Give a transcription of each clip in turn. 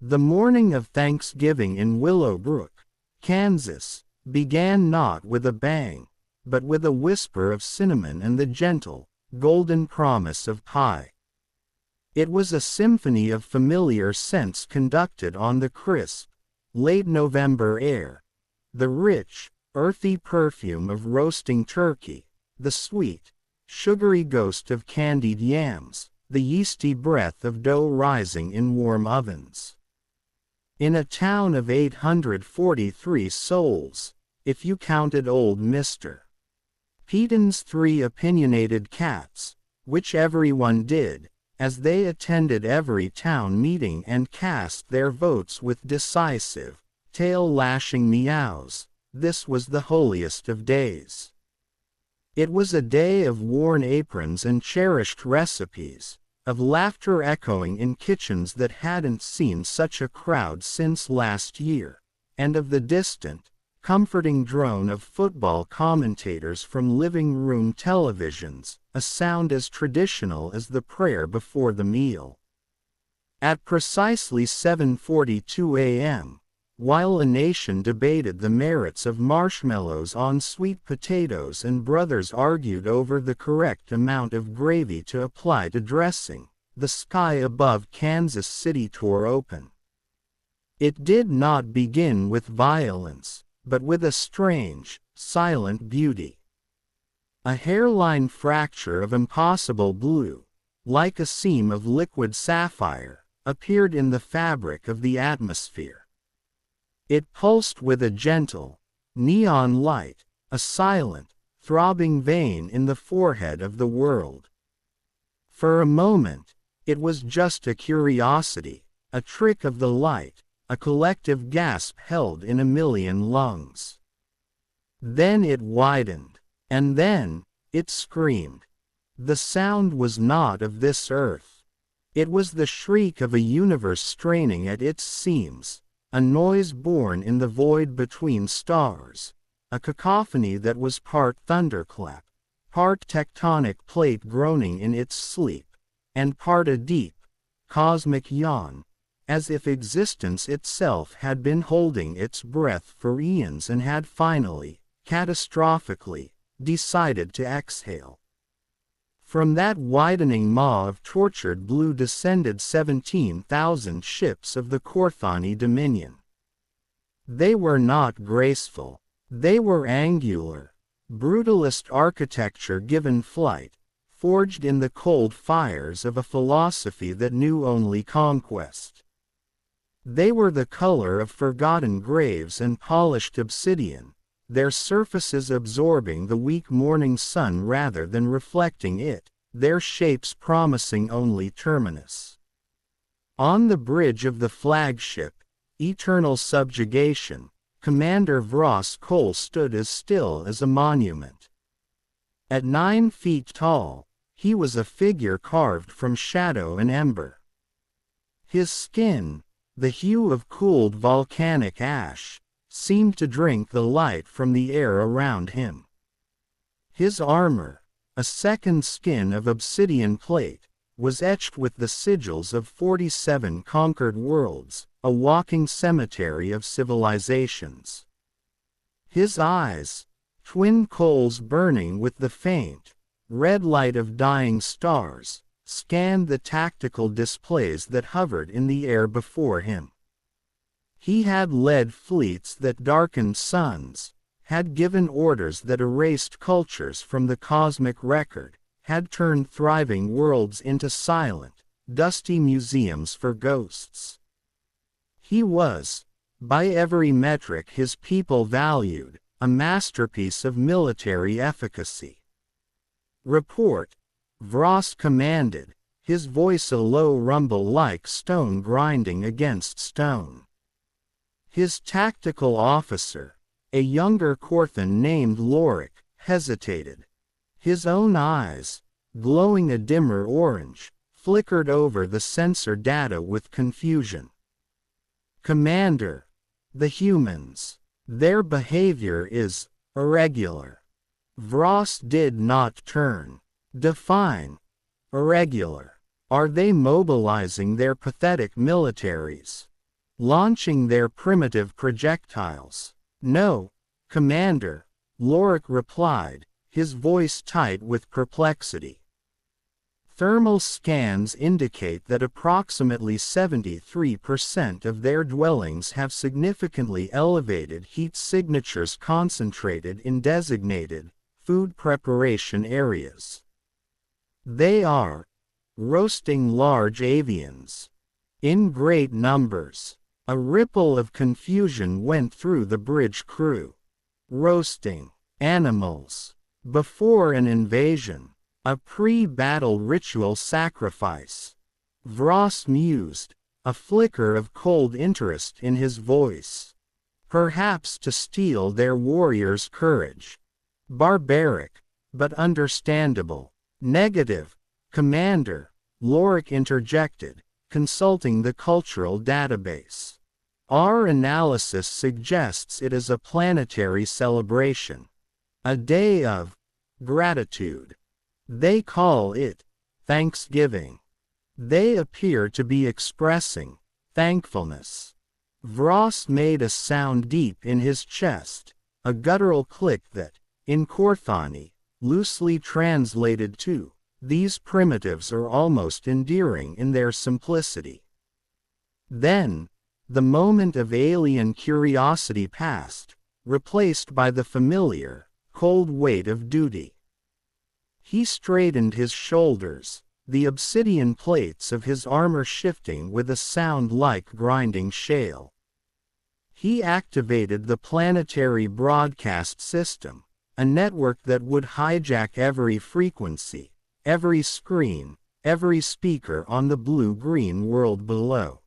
The morning of Thanksgiving in Willowbrook, Kansas, began not with a bang, but with a whisper of cinnamon and the gentle, golden promise of pie. It was a symphony of familiar scents conducted on the crisp, late November air, the rich, earthy perfume of roasting turkey, the sweet, sugary ghost of candied yams, the yeasty breath of dough rising in warm ovens. In a town of 843 souls, if you counted old Mr. Peaton's 3 opinionated cats, which everyone did, as they attended every town meeting and cast their votes with decisive, tail-lashing meows, this was the holiest of days. It was a day of worn aprons and cherished recipes, of laughter echoing in kitchens that hadn't seen such a crowd since last year, and of the distant, comforting drone of football commentators from living room televisions, a sound as traditional as the prayer before the meal. At precisely 7:42 a.m., while a nation debated the merits of marshmallows on sweet potatoes and brothers argued over the correct amount of gravy to apply to dressing, the sky above Kansas City tore open. It did not begin with violence, but with a strange, silent beauty. A hairline fracture of impossible blue, like a seam of liquid sapphire, appeared in the fabric of the atmosphere. It pulsed with a gentle, neon light, a silent, throbbing vein in the forehead of the world. For a moment, it was just a curiosity, a trick of the light, a collective gasp held in a million lungs. Then it widened, and then, it screamed. The sound was not of this earth. It was the shriek of a universe straining at its seams, a noise born in the void between stars, a cacophony that was part thunderclap, part tectonic plate groaning in its sleep, and part a deep, cosmic yawn, as if existence itself had been holding its breath for eons and had finally, catastrophically, decided to exhale. From that widening maw of tortured blue descended 17,000 ships of the Korthani Dominion. They were not graceful, they were angular, brutalist architecture given flight, forged in the cold fires of a philosophy that knew only conquest. They were the color of forgotten graves and polished obsidian, their surfaces absorbing the weak morning sun rather than reflecting it, their shapes promising only terminus. On the bridge of the flagship, Eternal Subjugation, Commander Vross Cole stood as still as a monument. At 9 feet tall, he was a figure carved from shadow and ember. His skin, the hue of cooled volcanic ash, seemed to drink the light from the air around him. His armor, a second skin of obsidian plate, was etched with the sigils of 47 conquered worlds, a walking cemetery of civilizations. His eyes, twin coals burning with the faint, red light of dying stars, scanned the tactical displays that hovered in the air before him. He had led fleets that darkened suns, had given orders that erased cultures from the cosmic record, had turned thriving worlds into silent, dusty museums for ghosts. He was, by every metric his people valued, a masterpiece of military efficacy. "Report," Vross commanded, his voice a low rumble like stone grinding against stone. His tactical officer, a younger Korthan named Lorik, hesitated. His own eyes, glowing a dimmer orange, flickered over the sensor data with confusion. "Commander, the humans, their behavior is irregular." Vross did not turn. "Define irregular. Are they mobilizing their pathetic militaries? launching their primitive projectiles. "No, Commander," Lorik replied, his voice tight with perplexity. "Thermal scans indicate that approximately 73% of their dwellings have significantly elevated heat signatures concentrated in designated food preparation areas. They are roasting large avians in great numbers." A ripple of confusion went through the bridge crew. Roasting animals before an invasion, a pre-battle ritual sacrifice. Vross mused, a flicker of cold interest in his voice. Perhaps to steal their warriors' courage. Barbaric, but understandable. "Negative, Commander," Lorik interjected, consulting the cultural database. "Our analysis suggests it is a planetary celebration. A day of gratitude. They call it Thanksgiving. They appear to be expressing thankfulness." Vross made a sound deep in his chest, a guttural click that, in Korthani, loosely translated to, "These primitives are almost endearing in their simplicity." Then, the moment of alien curiosity passed, replaced by the familiar, cold weight of duty. He straightened his shoulders, the obsidian plates of his armor shifting with a sound like grinding shale. He activated the planetary broadcast system, a network that would hijack every frequency, every screen, every speaker on the blue-green world below.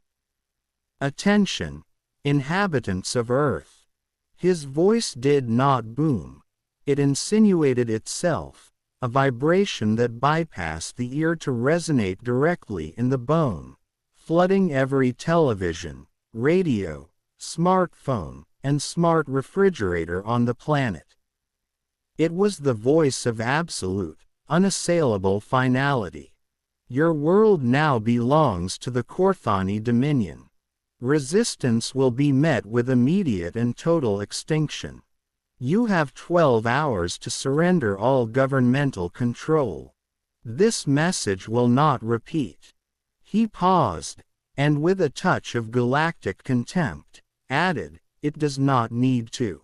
"Attention, inhabitants of Earth." His voice did not boom. It insinuated itself, a vibration that bypassed the ear to resonate directly in the bone, flooding every television, radio, smartphone, and smart refrigerator on the planet. It was the voice of absolute, unassailable finality. "Your world now belongs to the Korthani Dominion. Resistance will be met with immediate and total extinction. You have 12 hours to surrender all governmental control. This message will not repeat." He paused, and with a touch of galactic contempt, added, "It does not need to."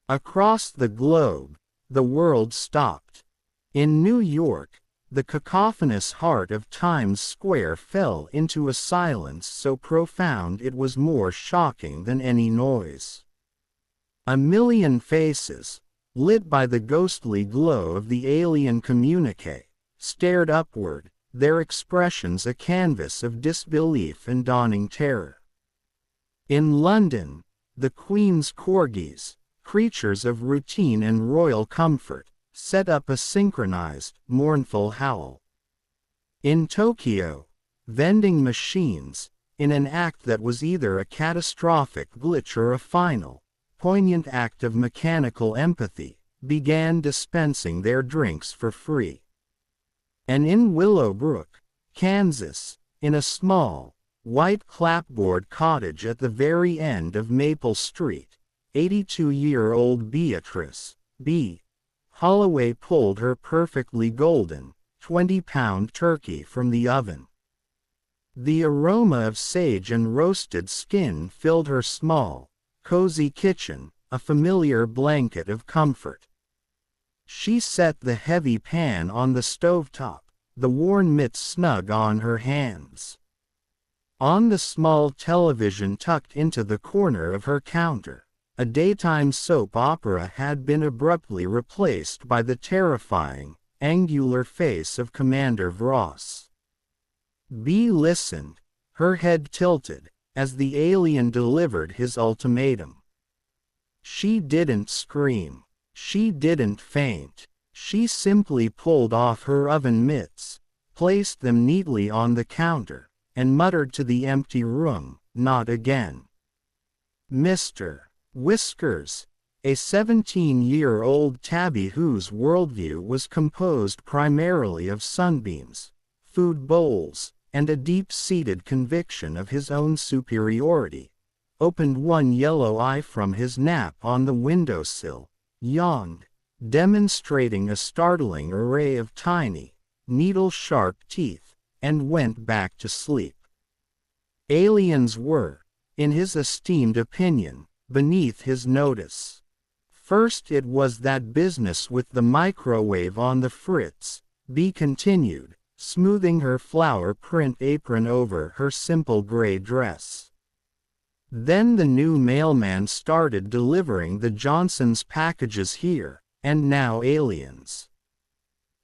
Across the globe, the world stopped. In New York, the cacophonous heart of Times Square fell into a silence so profound it was more shocking than any noise. A million faces, lit by the ghostly glow of the alien communique, stared upward, their expressions a canvas of disbelief and dawning terror. In London, the Queen's corgis, creatures of routine and royal comfort, set up a synchronized, mournful howl. In Tokyo, vending machines, in an act that was either a catastrophic glitch or a final, poignant act of mechanical empathy, began dispensing their drinks for free. And in Willowbrook, Kansas, in a small, white clapboard cottage at the very end of Maple Street, 82-year-old Beatrice Holloway pulled her perfectly golden, 20-pound turkey from the oven. The aroma of sage and roasted skin filled her small, cozy kitchen, a familiar blanket of comfort. She set the heavy pan on the stovetop, the worn mitts snug on her hands. On the small television tucked into the corner of her counter, a daytime soap opera had been abruptly replaced by the terrifying, angular face of Commander Vross. Bee listened, her head tilted, as the alien delivered his ultimatum. She didn't scream. She didn't faint. She simply pulled off her oven mitts, placed them neatly on the counter, and muttered to the empty room, "Not again." Mr. Whiskers, a 17-year-old tabby whose worldview was composed primarily of sunbeams, food bowls, and a deep-seated conviction of his own superiority, opened one yellow eye from his nap on the windowsill, yawned, demonstrating a startling array of tiny, needle-sharp teeth, and went back to sleep. Aliens were, in his esteemed opinion, beneath his notice. First it was that business with the microwave on the fritz, Bea continued, smoothing her flower print apron over her simple gray dress. Then the new mailman started delivering the Johnsons' packages here, and now aliens.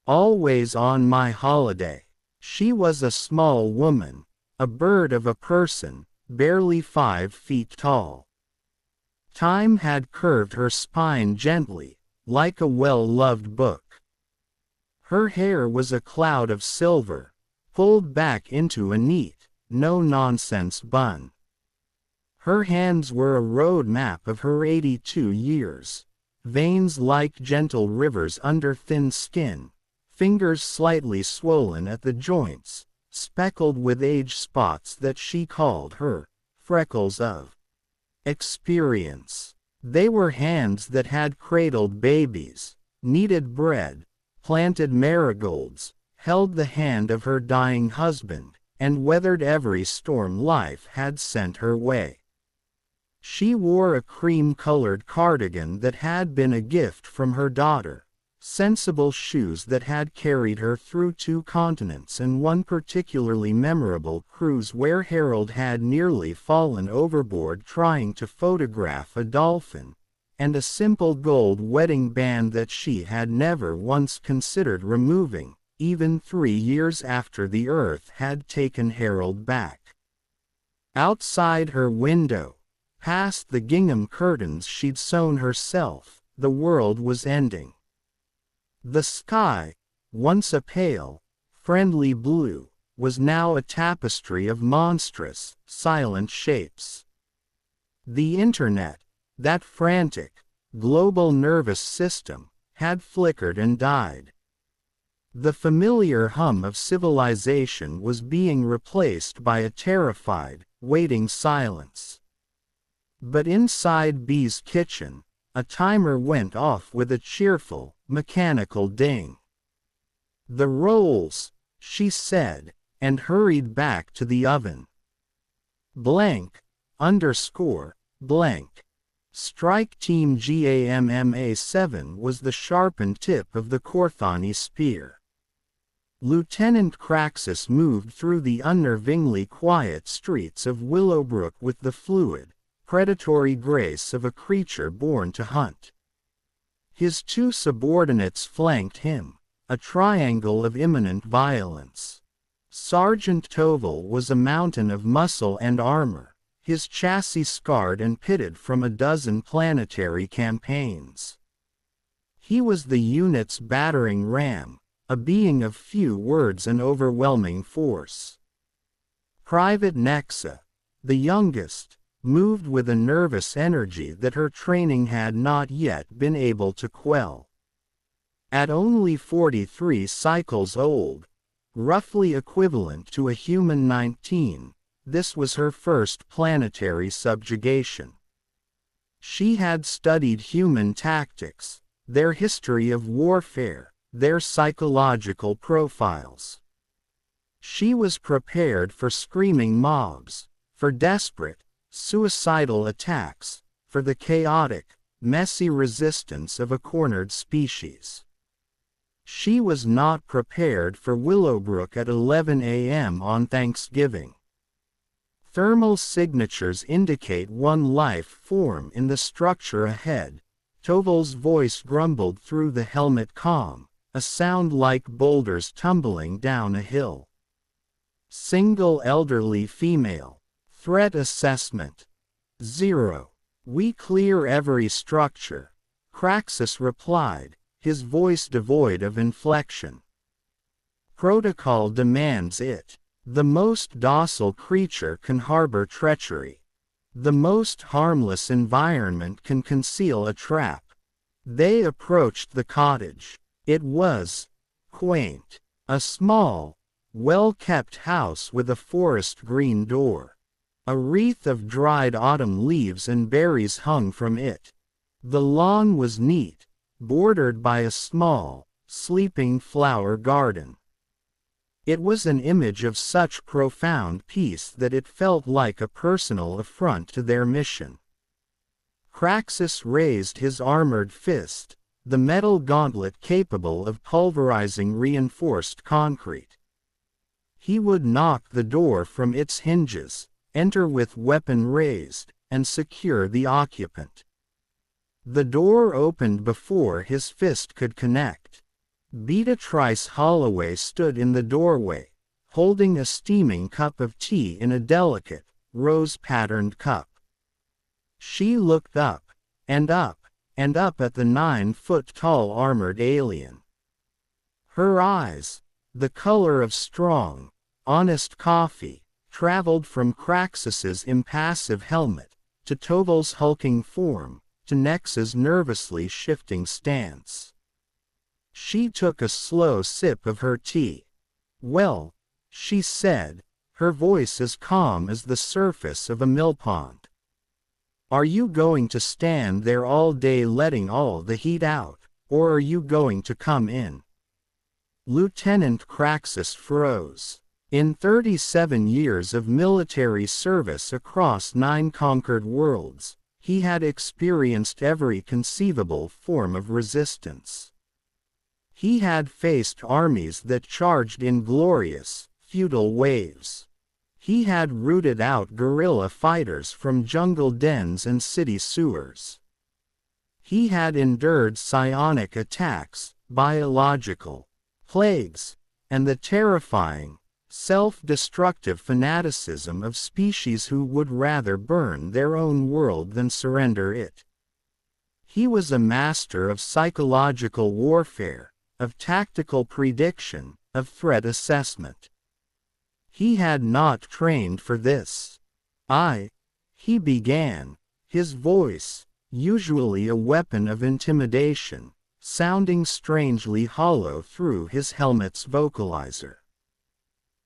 Always on my holiday. She was a small woman, a bird of a person, barely 5 feet tall. Time had curved her spine gently, like a well-loved book. Her hair was a cloud of silver, pulled back into a neat, no-nonsense bun. Her hands were a road map of her 82 years, veins like gentle rivers under thin skin, fingers slightly swollen at the joints, speckled with age spots that she called her freckles of experience. They were hands that had cradled babies, kneaded bread, planted marigolds, held the hand of her dying husband, and weathered every storm life had sent her way. She wore a cream-colored cardigan that had been a gift from her daughter, sensible shoes that had carried her through 2 continents and one particularly memorable cruise where Harold had nearly fallen overboard trying to photograph a dolphin, and a simple gold wedding band that she had never once considered removing, even 3 years after the Earth had taken Harold back. Outside her window, past the gingham curtains she'd sewn herself, the world was ending. The sky, once a pale, friendly blue, was now a tapestry of monstrous, silent shapes. The internet, that frantic, global nervous system, had flickered and died. The familiar hum of civilization was being replaced by a terrified, waiting silence. But inside Bea's kitchen, a timer went off with a cheerful, mechanical ding. "The rolls," she said, and hurried back to the oven. Blank, underscore, blank. Strike Team GAMMA-7 was the sharpened tip of the Korthani spear. Lieutenant Craxus moved through the unnervingly quiet streets of Willowbrook with the fluid, predatory grace of a creature born to hunt. His 2 subordinates flanked him, a triangle of imminent violence. Sergeant Toval was a mountain of muscle and armor, his chassis scarred and pitted from a dozen planetary campaigns. He was the unit's battering ram, a being of few words and overwhelming force. Private Nexa, the youngest, moved with a nervous energy that her training had not yet been able to quell. At only 43 cycles old, roughly equivalent to a human 19, this was her first planetary subjugation. She had studied human tactics, their history of warfare, their psychological profiles. She was prepared for screaming mobs, for desperate, suicidal attacks, for the chaotic, messy resistance of a cornered species. She was not prepared for Willowbrook at 11 a.m. on Thanksgiving. Thermal signatures indicate one life form in the structure ahead. Toval's voice grumbled through the helmet comm, a sound like boulders tumbling down a hill. Single elderly female. Threat assessment. 0. We clear every structure, Craxus replied, his voice devoid of inflection. Protocol demands it. The most docile creature can harbor treachery. The most harmless environment can conceal a trap. They approached the cottage. It was quaint. A small, well-kept house with a forest green door. A wreath of dried autumn leaves and berries hung from it. The lawn was neat, bordered by a small, sleeping flower garden. It was an image of such profound peace that it felt like a personal affront to their mission. Craxus raised his armored fist, the metal gauntlet capable of pulverizing reinforced concrete. He would knock the door from its hinges, enter with weapon raised, and secure the occupant. The door opened before his fist could connect. Beatrice Holloway stood in the doorway, holding a steaming cup of tea in a delicate, rose-patterned cup. She looked up, and up, and up at the 9-foot-tall armored alien. Her eyes, the color of strong, honest coffee, traveled from Craxus's impassive helmet, to Toval's hulking form, to Nex's nervously shifting stance. She took a slow sip of her tea. "Well," she said, her voice as calm as the surface of a millpond. "Are you going to stand there all day letting all the heat out, or are you going to come in?" Lieutenant Craxus froze. In 37 years of military service across 9 conquered worlds, he had experienced every conceivable form of resistance. He had faced armies that charged in glorious, futile waves. He had rooted out guerrilla fighters from jungle dens and city sewers. He had endured psionic attacks, biological plagues, and the terrifying, self-destructive fanaticism of species who would rather burn their own world than surrender it. He was a master of psychological warfare, of tactical prediction, of threat assessment. He had not trained for this. He began, his voice, usually a weapon of intimidation, sounding strangely hollow through his helmet's vocalizer.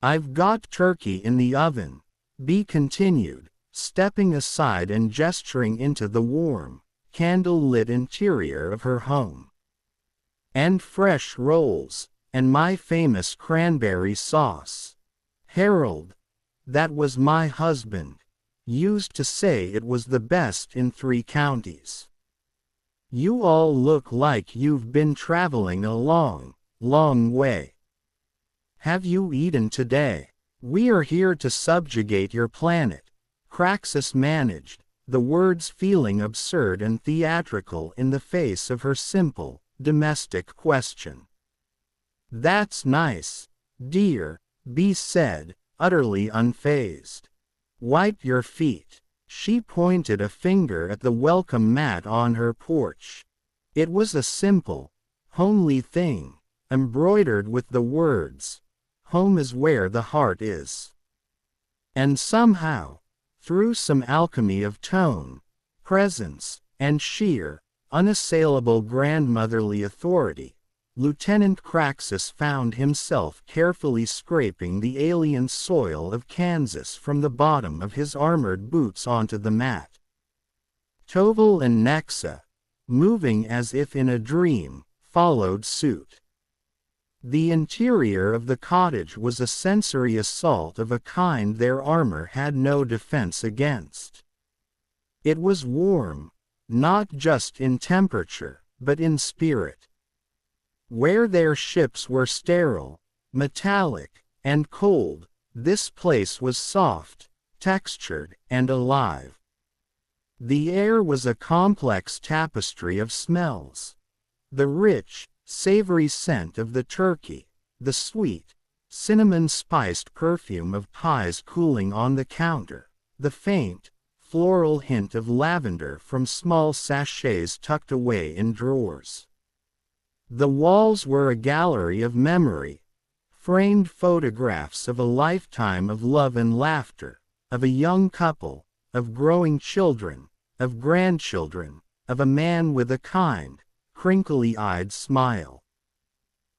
"I've got turkey in the oven," B continued, stepping aside and gesturing into the warm, candle-lit interior of her home. "And fresh rolls, and my famous cranberry sauce. Harold, that was my husband, used to say it was the best in 3 counties. You all look like you've been traveling a long, long way. Have you eaten today? We are here to subjugate your planet," Craxus managed, the words feeling absurd and theatrical in the face of her simple, domestic question. "That's nice, dear," B said, utterly unfazed. "Wipe your feet." She pointed a finger at the welcome mat on her porch. It was a simple, homely thing, embroidered with the words, "Home is where the heart is." And somehow, through some alchemy of tone, presence, and sheer, unassailable grandmotherly authority, Lieutenant Craxus found himself carefully scraping the alien soil of Kansas from the bottom of his armored boots onto the mat. Toval and Nexa, moving as if in a dream, followed suit. The interior of the cottage was a sensory assault of a kind their armor had no defense against. It was warm, not just in temperature, but in spirit. Where their ships were sterile, metallic, and cold, this place was soft, textured, and alive. The air was a complex tapestry of smells. The rich, savory scent of the turkey, the sweet, cinnamon-spiced perfume of pies cooling on the counter, the faint, floral hint of lavender from small sachets tucked away in drawers. The walls were a gallery of memory, framed photographs of a lifetime of love and laughter, of a young couple, of growing children, of grandchildren, of a man with a kind, crinkly-eyed smile.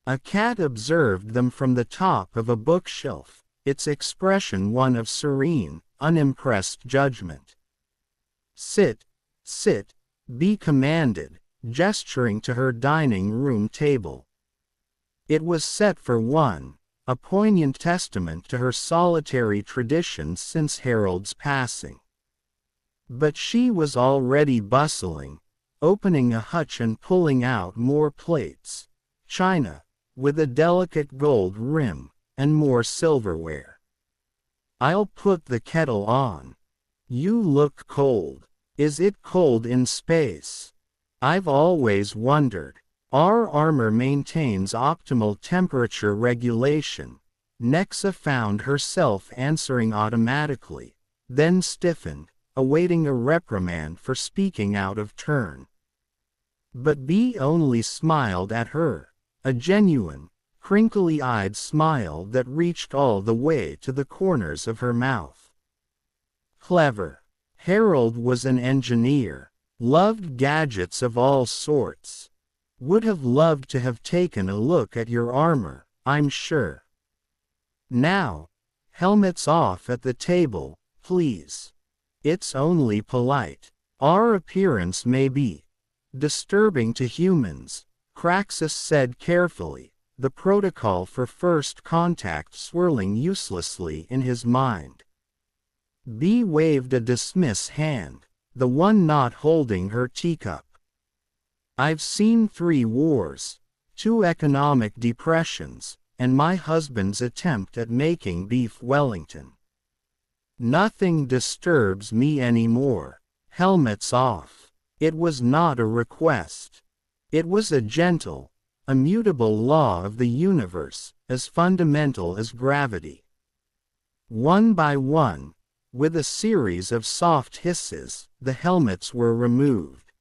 A cat observed them from the top of a bookshelf, its expression one of serene, unimpressed judgment. "Sit, sit," Bee commanded, gesturing to her dining room table. It was set for one, a poignant testament to her solitary traditions since Harold's passing. But she was already bustling, opening a hutch and pulling out more plates, china, with a delicate gold rim, and more silverware. "I'll put the kettle on. You look cold. Is it cold in space? I've always wondered. Our armor maintains optimal temperature regulation." Nexa found herself answering automatically, then stiffened, awaiting a reprimand for speaking out of turn. But Bee only smiled at her, a genuine, crinkly-eyed smile that reached all the way to the corners of her mouth. Clever. Harold was an engineer, loved gadgets of all sorts. Would have loved to have taken a look at your armor, I'm sure. Now, helmets off at the table, please. It's only polite. Our appearance may be disturbing to humans, Craxus said carefully, the protocol for first contact swirling uselessly in his mind. Bee waved a dismiss hand, the one not holding her teacup. "I've seen 3 wars, 2 economic depressions, and my husband's attempt at making beef Wellington. Nothing disturbs me anymore. Helmets off." It was not a request. It was a gentle, immutable law of the universe, as fundamental as gravity. One by one, with a series of soft hisses, the helmets were removed.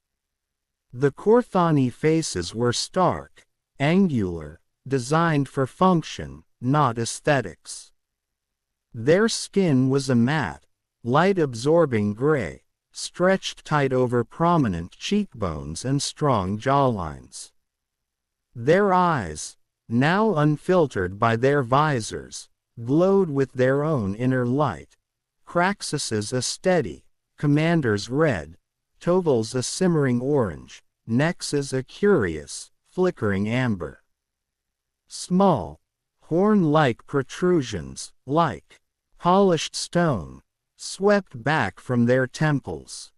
The Korthani faces were stark, angular, designed for function, not aesthetics. Their skin was a matte, light-absorbing gray, stretched tight over prominent cheekbones and strong jawlines. Their eyes, now unfiltered by their visors, glowed with their own inner light. Craxus's a steady, Commander's red, Toval's a simmering orange, Nexa's a curious, flickering amber. Small, horn-like protrusions, like polished stone, swept back from their temples.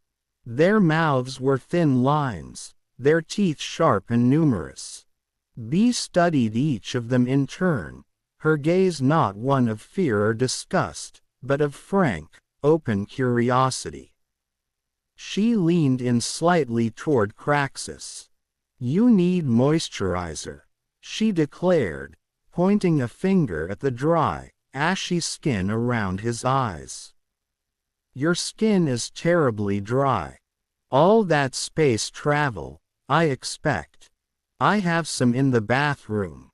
Their mouths were thin lines, their teeth sharp and numerous. Bee studied each of them in turn, her gaze not one of fear or disgust, but of frank, open curiosity. She leaned in slightly toward Craxus. "You need moisturizer," she declared, pointing a finger at the dry, ashy skin around his eyes. "Your skin is terribly dry. All that space travel, I expect. I have some in the bathroom.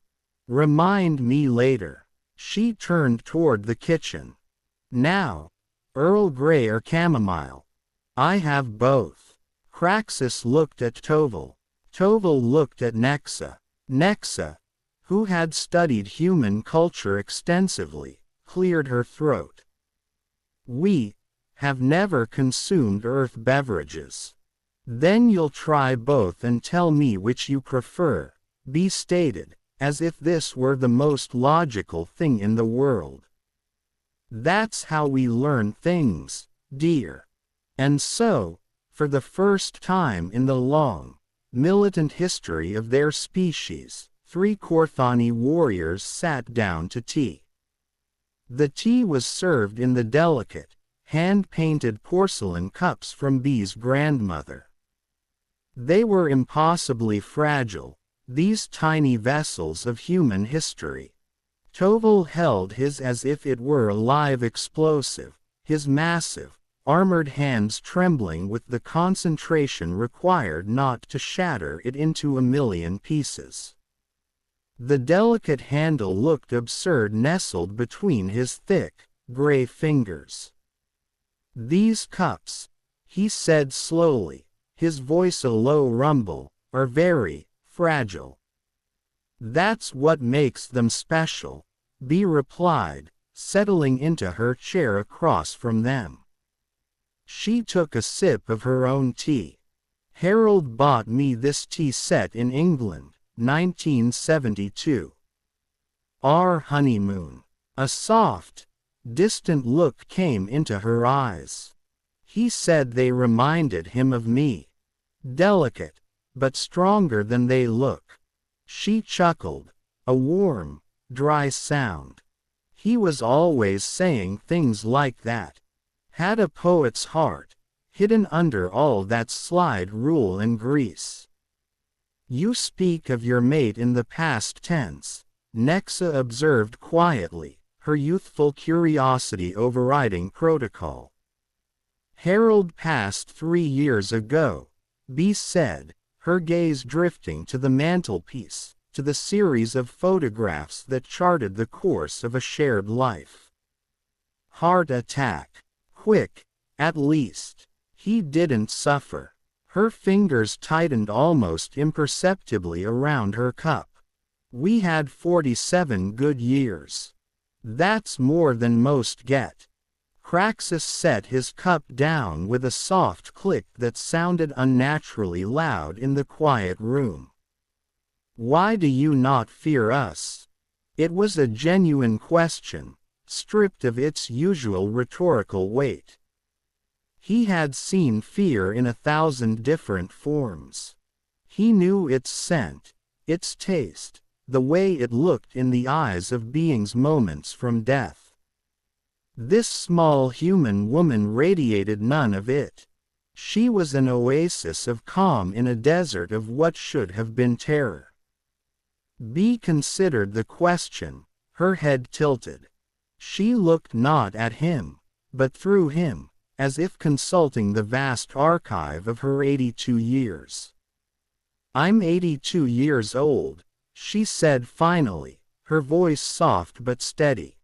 Remind me later." She turned toward the kitchen. "Now, Earl Grey or chamomile?" "I have both." Craxus looked at Toval. Toval looked at Nexa. Nexa, who had studied human culture extensively, cleared her throat. "We have never consumed Earth beverages." "Then you'll try both and tell me which you prefer," Bee stated, as if this were the most logical thing in the world. "That's how we learn things, dear." And so, for the first time in the long, militant history of their species, 3 Korthani warriors sat down to tea. The tea was served in the delicate, hand-painted porcelain cups from Bee's grandmother. They were impossibly fragile, these tiny vessels of human history. Toval held his as if it were a live explosive, his massive, armored hands trembling with the concentration required not to shatter it into a million pieces. The delicate handle looked absurd nestled between his thick, gray fingers. "These cups," he said slowly, his voice a low rumble, "are very fragile. That's what makes them special, B replied, settling into her chair across from them. She took a sip of her own tea. Harold bought me this tea set in England, 1972. Our honeymoon. A soft, distant look came into her eyes. He said they reminded him of me. Delicate, but stronger than they look. She chuckled, a warm, dry sound. He was always saying things like that. Had a poet's heart, hidden under all that slide rule and grease. You speak of your mate in the past tense, Nexa observed quietly, her youthful curiosity overriding protocol. Harold passed 3 years ago, B said, her gaze drifting to the mantelpiece, to the series of photographs that charted the course of a shared life. Heart attack. Quick, at least. He didn't suffer. Her fingers tightened almost imperceptibly around her cup. We had 47 good years. That's more than most get. Craxus set his cup down with a soft click that sounded unnaturally loud in the quiet room. Why do you not fear us? It was a genuine question, stripped of its usual rhetorical weight. He had seen fear in 1,000 different forms. He knew its scent, its taste, the way it looked in the eyes of beings moments from death. This small human woman radiated none of it. She was an oasis of calm in a desert of what should have been terror. B considered the question, her head tilted. She looked not at him, but through him, as if consulting the vast archive of her 82 years. I'm 82 years old, she said finally, her voice soft but steady.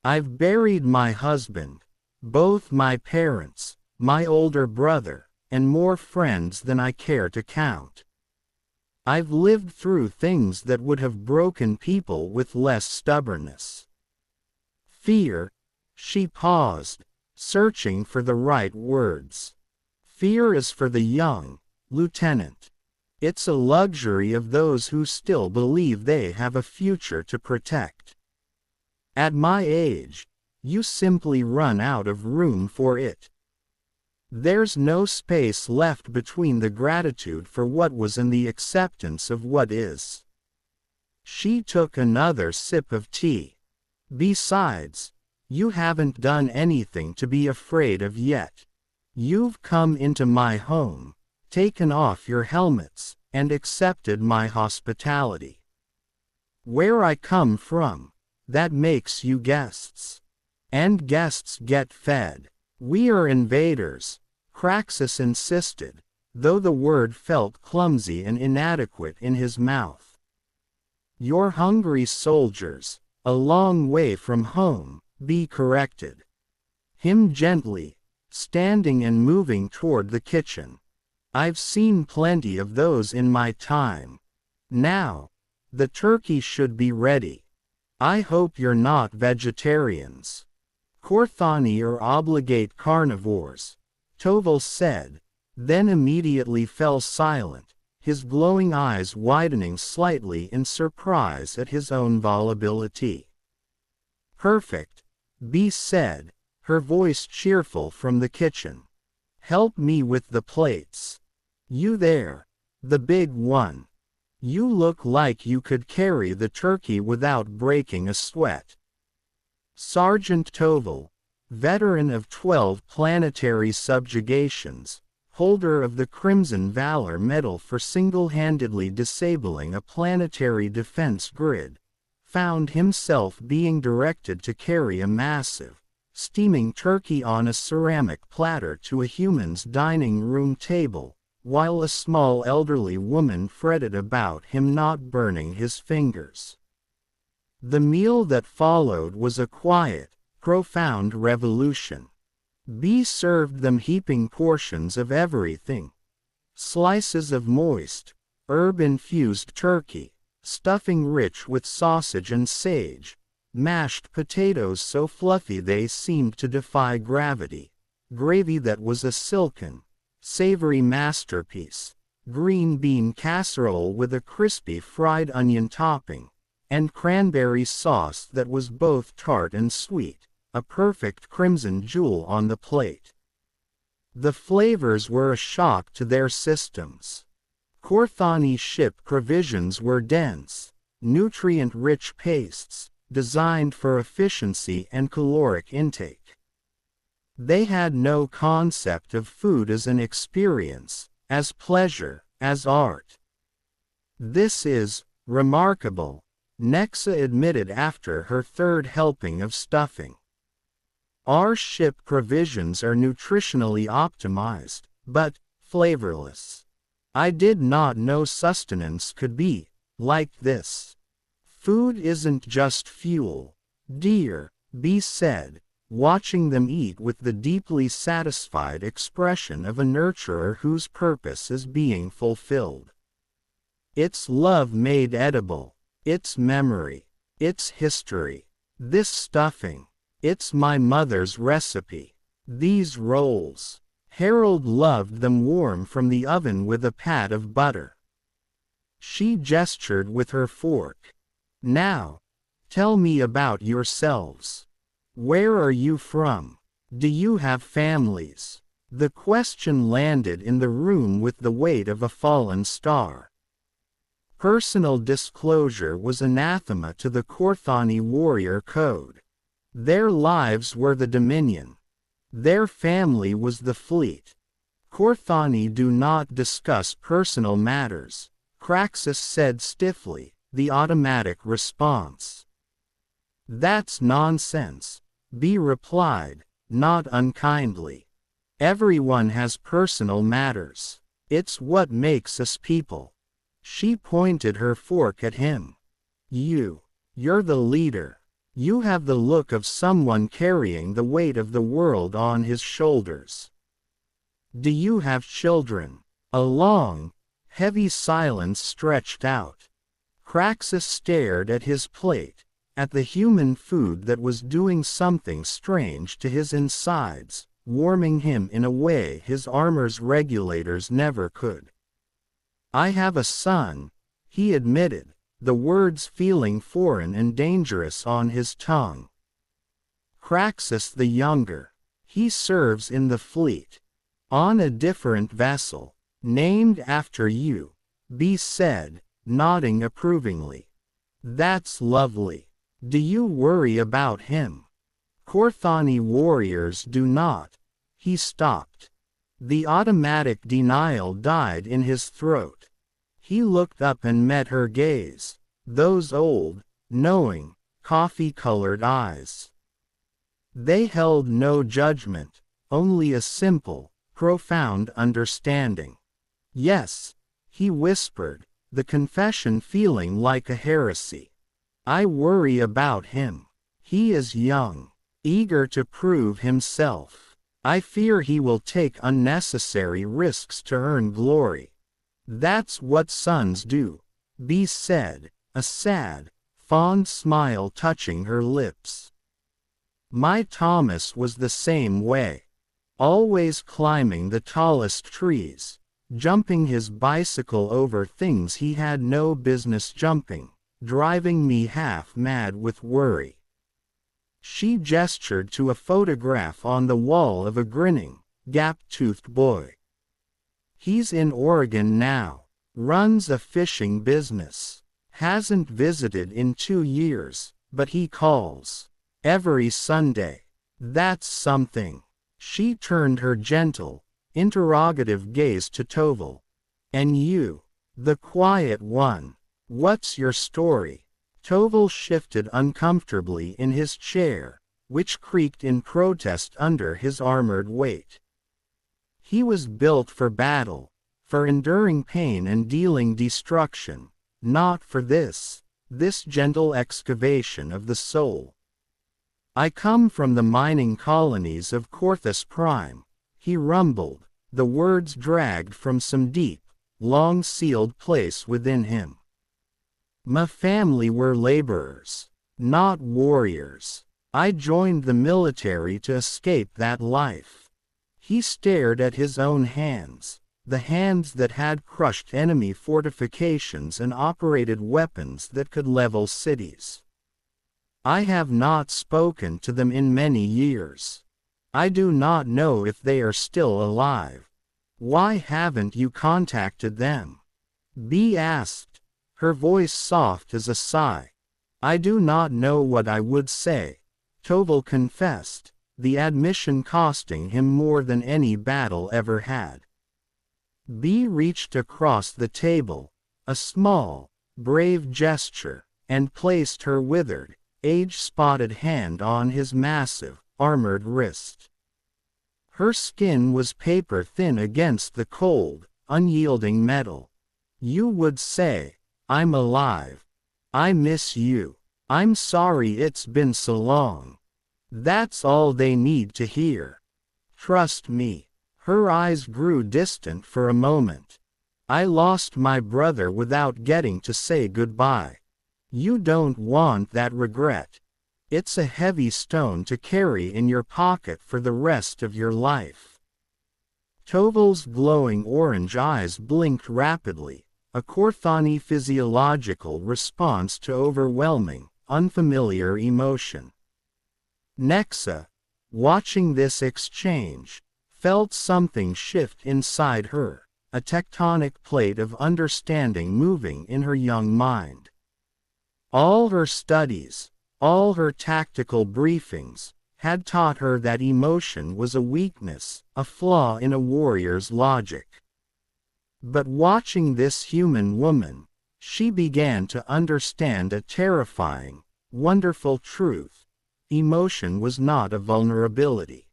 I've buried my husband, both my parents, my older brother, and more friends than I care to count. I've lived through things that would have broken people with less stubbornness. Fear, she paused, searching for the right words. Fear is for the young, Lieutenant. It's a luxury of those who still believe they have a future to protect. At my age, you simply run out of room for it. There's no space left between the gratitude for what was and the acceptance of what is. She took another sip of tea. Besides, you haven't done anything to be afraid of yet. You've come into my home, taken off your helmets, and accepted my hospitality. Where I come from, that makes you guests. And guests get fed. We are invaders, Craxus insisted, though the word felt clumsy and inadequate in his mouth. You're hungry soldiers, a long way from home, B corrected. Him gently, standing and moving toward the kitchen. I've seen plenty of those in my time. Now, the turkey should be ready. I hope you're not vegetarians. Korthani are obligate carnivores, Toval said, then immediately fell silent, his glowing eyes widening slightly in surprise at his own volubility. Perfect, B said, her voice cheerful from the kitchen. Help me with the plates. You there, the big one. You look like you could carry the turkey without breaking a sweat. Sergeant Toval, veteran of 12 planetary subjugations, holder of the Crimson Valor Medal for single-handedly disabling a planetary defense grid, found himself being directed to carry a massive, steaming turkey on a ceramic platter to a human's dining room table, while a small elderly woman fretted about him not burning his fingers. The meal that followed was a quiet, profound revolution. B served them heaping portions of everything. Slices of moist, herb-infused turkey, stuffing rich with sausage and sage, mashed potatoes so fluffy they seemed to defy gravity, gravy that was a silken, savory masterpiece, green bean casserole with a crispy fried onion topping, and cranberry sauce that was both tart and sweet, a perfect crimson jewel on the plate. The flavors were a shock to their systems. Korthani ship provisions were dense, nutrient-rich pastes, designed for efficiency and caloric intake. They had no concept of food as an experience, as pleasure, as art. "This is remarkable," Nexa admitted after her third helping of stuffing. "Our ship provisions are nutritionally optimized, but flavorless. I did not know sustenance could be like this. Food isn't just fuel, dear," B said, watching them eat with the deeply satisfied expression of a nurturer whose purpose is being fulfilled. "It's love made edible. It's memory. It's history. This stuffing. It's my mother's recipe. These rolls." Harold loved them warm from the oven with a pat of butter. She gestured with her fork. "Now, tell me about yourselves. Where are you from? Do you have families?" The question landed in the room with the weight of a fallen star. Personal disclosure was anathema to the Korthani warrior code. Their lives were the Dominion. Their family was the fleet. "Korthani do not discuss personal matters," Craxus said stiffly, the automatic response. "That's nonsense," B replied, not unkindly. "Everyone has personal matters. It's what makes us people." She pointed her fork at him. You're the leader. You have the look of someone carrying the weight of the world on his shoulders. Do you have children?" A long, heavy silence stretched out. Craxus stared at his plate, at the human food that was doing something strange to his insides, warming him in a way his armor's regulators never could. "I have a son," he admitted, the words feeling foreign and dangerous on his tongue. "Craxus the Younger. He serves in the fleet. On a different vessel, named after you," B said, nodding approvingly. "That's lovely. Do you worry about him?" "Korthani warriors do not." He stopped. The automatic denial died in his throat. He looked up and met her gaze, those old, knowing, coffee-colored eyes. They held no judgment, only a simple, profound understanding. "Yes," he whispered, the confession feeling like a heresy. "I worry about him. He is young, eager to prove himself. I fear he will take unnecessary risks to earn glory. That's what sons do," B said, a sad, fond smile touching her lips. "My Thomas was the same way. Always climbing the tallest trees, jumping his bicycle over things he had no business jumping, driving me half mad with worry." She gestured to a photograph on the wall of a grinning, gap-toothed boy. "He's in Oregon now, runs a fishing business. Hasn't visited in 2 years, but he calls every Sunday. That's something." She turned her gentle, interrogative gaze to Toval. "And you, the quiet one, what's your story?" Toval shifted uncomfortably in his chair, which creaked in protest under his armored weight. He was built for battle, for enduring pain and dealing destruction, not for this gentle excavation of the soul. "I come from the mining colonies of Korthus Prime," he rumbled, the words dragged from some deep, long-sealed place within him. My family were laborers, not warriors. I joined the military to escape that life." He stared at his own hands, the hands that had crushed enemy fortifications and operated weapons that could level cities. "I have not spoken to them in many years. I do not know if they are still alive. Why haven't you contacted them?" Bee asked, her voice soft as a sigh. "I do not know what I would say," Toval confessed, the admission costing him more than any battle ever had. Bee reached across the table, a small, brave gesture, and placed her withered, age-spotted hand on his massive, armored wrist. Her skin was paper-thin against the cold, unyielding metal. "You would say, 'I'm alive. I miss you. I'm sorry it's been so long.' That's all they need to hear. Trust me." Her eyes grew distant for a moment. "I lost my brother without getting to say goodbye. You don't want that regret. It's a heavy stone to carry in your pocket for the rest of your life." Toval's glowing orange eyes blinked rapidly, a Korthani physiological response to overwhelming, unfamiliar emotion. Nexa, watching this exchange, felt something shift inside her, a tectonic plate of understanding moving in her young mind. All her studies, all her tactical briefings, had taught her that emotion was a weakness, a flaw in a warrior's logic. But watching this human woman, she began to understand a terrifying, wonderful truth. Emotion was not a vulnerability.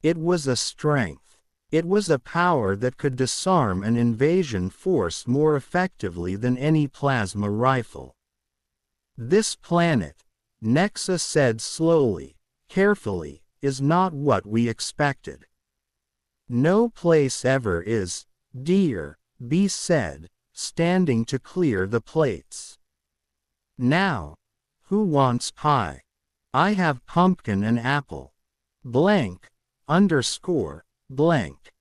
It was a strength. It was a power that could disarm an invasion force more effectively than any plasma rifle. "This planet," Nexa said slowly, carefully, "is not what we expected." "No place ever is, dear," Bee said, standing to clear the plates. "Now, who wants pie? I have pumpkin and apple. Blank, underscore, blank."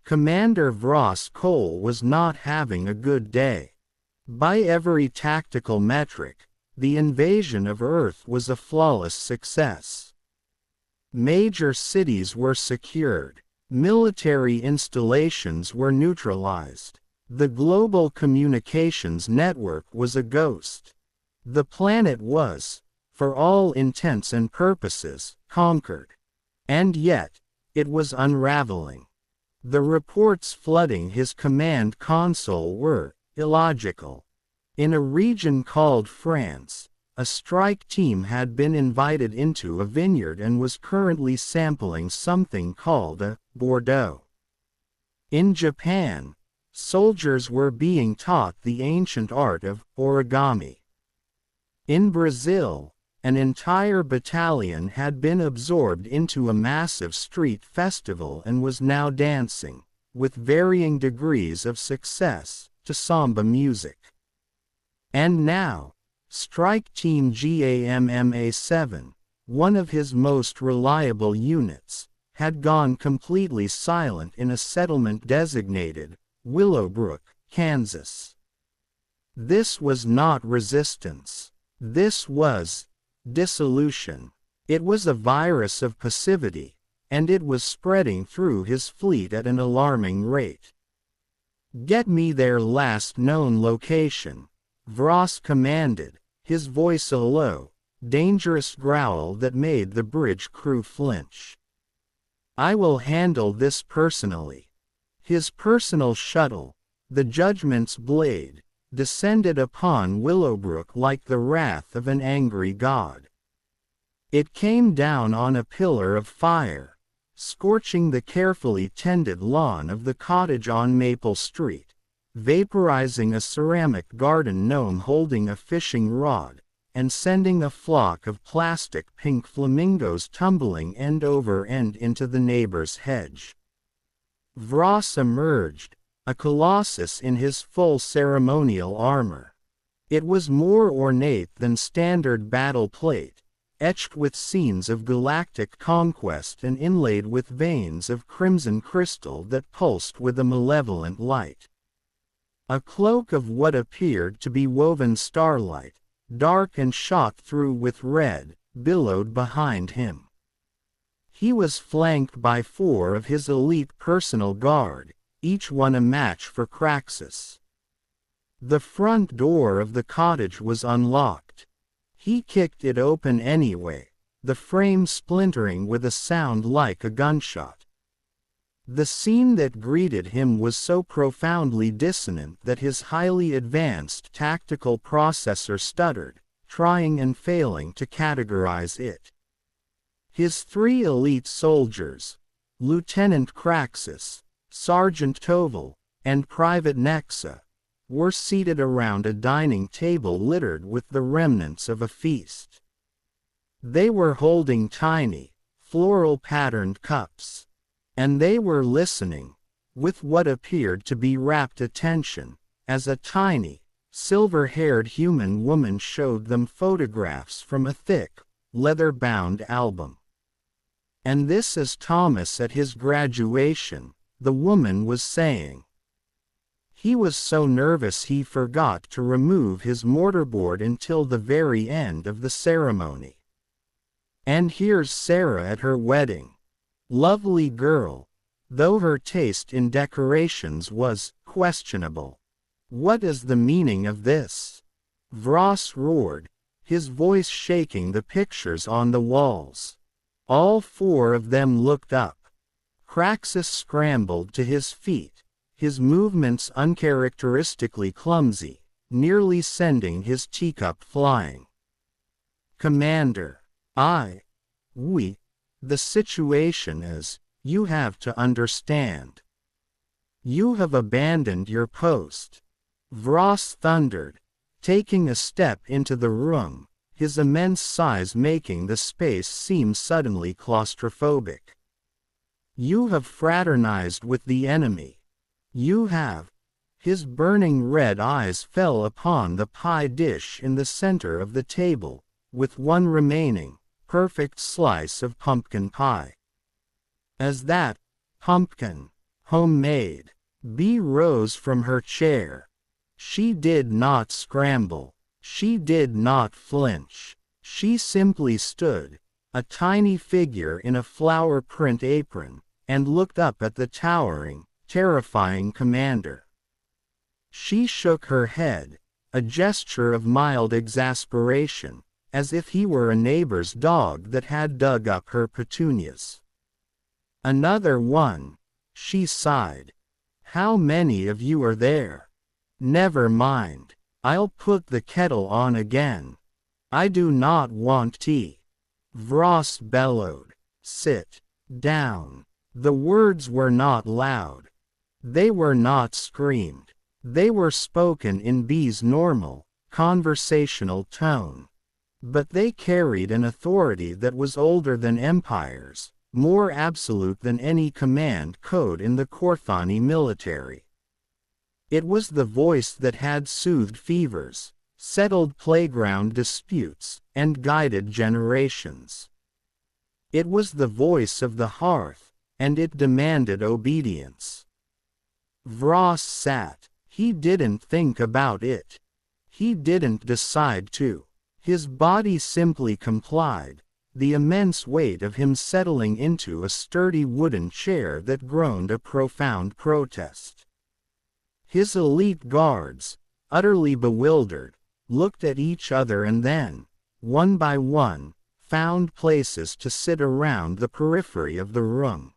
Commander Vross Cole was not having a good day. By every tactical metric, the invasion of Earth was a flawless success. Major cities were secured. Military installations were neutralized. The global communications network was a ghost. The planet was, for all intents and purposes, conquered. And yet, it was unraveling. The reports flooding his command console were illogical. In a region called France, a strike team had been invited into a vineyard and was currently sampling something called a Bordeaux. In Japan, soldiers were being taught the ancient art of origami. In Brazil, an entire battalion had been absorbed into a massive street festival and was now dancing, with varying degrees of success, to samba music. And now, Strike Team GAMMA-7, one of his most reliable units, had gone completely silent in a settlement designated Willowbrook, Kansas. This was not resistance. This was dissolution. It was a virus of passivity, and it was spreading through his fleet at an alarming rate. "Get me their last known location," Vross commanded, his voice a low, dangerous growl that made the bridge crew flinch. "I will handle this personally." His personal shuttle, the Judgment's blade, descended upon Willowbrook like the wrath of an angry god. It came down on a pillar of fire, scorching the carefully tended lawn of the cottage on Maple Street, vaporizing a ceramic garden gnome holding a fishing rod, and sending a flock of plastic pink flamingos tumbling end over end into the neighbor's hedge. Vross emerged, a colossus in his full ceremonial armor. It was more ornate than standard battle plate, etched with scenes of galactic conquest and inlaid with veins of crimson crystal that pulsed with a malevolent light. A cloak of what appeared to be woven starlight, dark and shot through with red, billowed behind him. He was flanked by 4 of his elite personal guard, each one a match for Kraxus. The front door of the cottage was unlocked. He kicked it open anyway, the frame splintering with a sound like a gunshot. The scene that greeted him was so profoundly dissonant that his highly advanced tactical processor stuttered, trying and failing to categorize it. His 3 elite soldiers, Lieutenant Kraxus, Sergeant Toval, and Private Nexa, were seated around a dining table littered with the remnants of a feast. They were holding tiny, floral-patterned cups, and they were listening, with what appeared to be rapt attention, as a tiny, silver-haired human woman showed them photographs from a thick, leather-bound album. "And this is Thomas at his graduation," the woman was saying. He was so nervous he forgot to remove his mortarboard until the very end of the ceremony. "And here's Sarah at her wedding. Lovely girl, though her taste in decorations was questionable. What is the meaning of this?" Vross roared, his voice shaking the pictures on the walls. All 4 of them looked up. Kraxus scrambled to his feet, his movements uncharacteristically clumsy, nearly sending his teacup flying. "Commander, the situation is, you have to understand. You have abandoned your post," Vross thundered, taking a step into the room, his immense size making the space seem suddenly claustrophobic. "You have fraternized with the enemy. You have." His burning red eyes fell upon the pie dish in the center of the table, with one remaining, perfect slice of pumpkin pie. "As that pumpkin, homemade?" Bee rose from her chair. She did not scramble. She did not flinch. She simply stood, a tiny figure in a flower print apron, and looked up at the towering, terrifying commander. She shook her head, a gesture of mild exasperation, as if he were a neighbor's dog that had dug up her petunias. "Another one," she sighed. "How many of you are there? Never mind, I'll put the kettle on again. I do not want tea." Vross bellowed. "Sit down." The words were not loud. They were not screamed. They were spoken in Bee's normal, conversational tone. But they carried an authority that was older than empires, more absolute than any command code in the Korthani military. It was the voice that had soothed fevers, settled playground disputes, and guided generations. It was the voice of the hearth, and it demanded obedience. Vross sat. He didn't think about it. He didn't decide to. His body simply complied, the immense weight of him settling into a sturdy wooden chair that groaned a profound protest. His elite guards, utterly bewildered, looked at each other and then, one by one, found places to sit around the periphery of the room.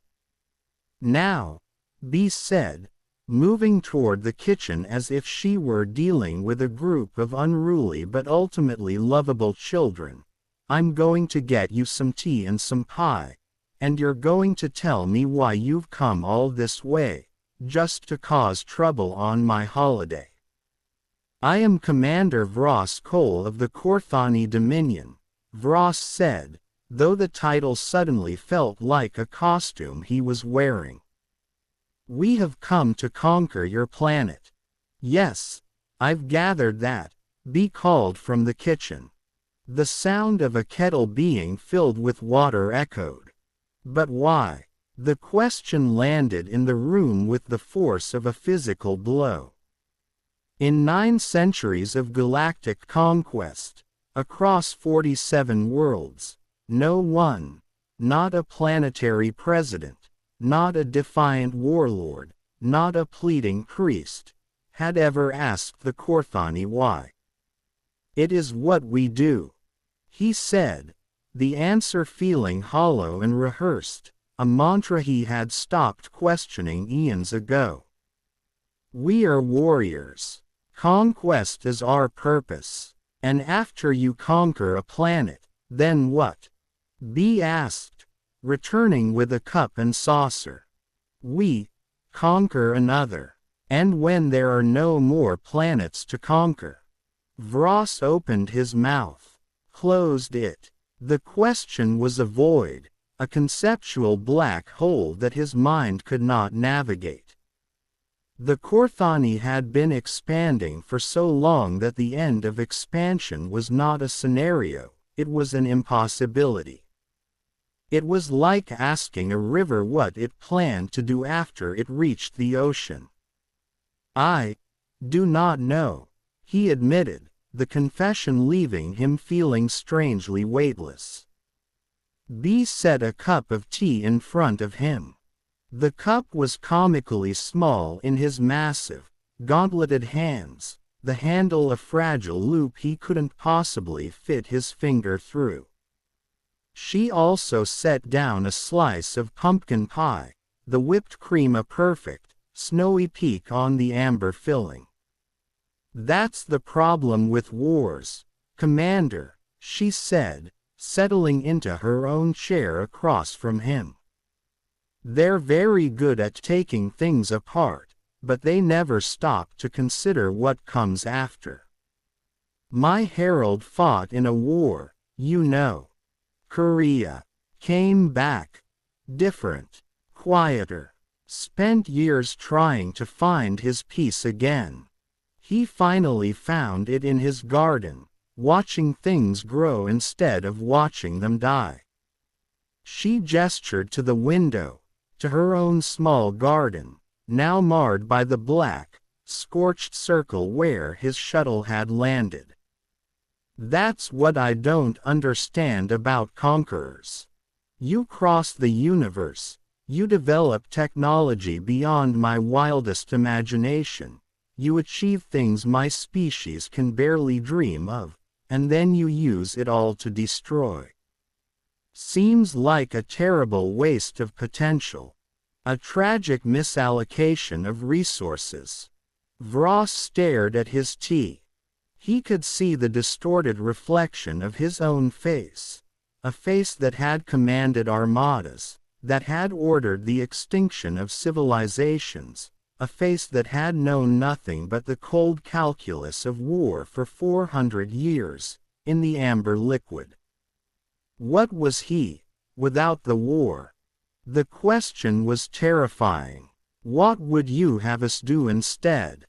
"Now," Bee said, moving toward the kitchen as if she were dealing with a group of unruly but ultimately lovable children, "I'm going to get you some tea and some pie, and you're going to tell me why you've come all this way, just to cause trouble on my holiday." "I am Commander Vross Cole of the Korthani Dominion," Vross said, though the title suddenly felt like a costume he was wearing. "We have come to conquer your planet." "Yes, I've gathered that," Be called from the kitchen. The sound of a kettle being filled with water echoed. But why? The question landed in the room with the force of a physical blow. In 9 centuries of galactic conquest, across 47 worlds, no one, not a planetary president, not a defiant warlord, not a pleading priest, had ever asked the Korthani why. "It is what we do," he said, the answer feeling hollow and rehearsed, a mantra he had stopped questioning eons ago. "We are warriors. Conquest is our purpose. And after you conquer a planet, then what?" B asked, returning with a cup and saucer. "We conquer another. And when there are no more planets to conquer." Vross opened his mouth, closed it. The question was a void, a conceptual black hole that his mind could not navigate. The Korthani had been expanding for so long that the end of expansion was not a scenario, it was an impossibility. It was like asking a river what it planned to do after it reached the ocean. "I do not know," he admitted, the confession leaving him feeling strangely weightless. B set a cup of tea in front of him. The cup was comically small in his massive, gauntleted hands, the handle a fragile loop he couldn't possibly fit his finger through. She also set down a slice of pumpkin pie, the whipped cream a perfect, snowy peak on the amber filling. "That's the problem with wars, Commander," she said, settling into her own chair across from him. "They're very good at taking things apart, but they never stop to consider what comes after. My herald fought in a war, you know. Korea. Came back. Different. Quieter. Spent years trying to find his peace again. He finally found it in his garden, watching things grow instead of watching them die." She gestured to the window, to her own small garden, now marred by the black, scorched circle where his shuttle had landed. "That's what I don't understand about conquerors. You cross the universe, you develop technology beyond my wildest imagination, you achieve things my species can barely dream of, and then you use it all to destroy. Seems like a terrible waste of potential. A tragic misallocation of resources." Vross stared at his tea. He could see the distorted reflection of his own face, a face that had commanded armadas, that had ordered the extinction of civilizations, a face that had known nothing but the cold calculus of war for 400 years, in the amber liquid. What was he, without the war? The question was terrifying. "What would you have us do instead?"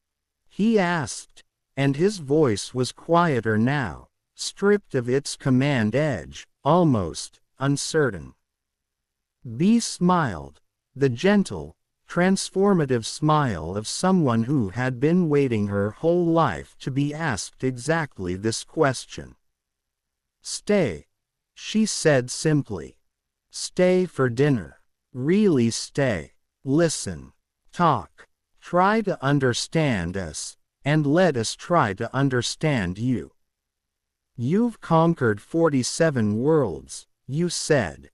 he asked, and his voice was quieter now, stripped of its command edge, almost uncertain. B smiled, the gentle, transformative smile of someone who had been waiting her whole life to be asked exactly this question. "Stay," she said simply. "Stay for dinner. Really stay. Listen. Talk. Try to understand us, and let us try to understand you. You've conquered 47 worlds, you said.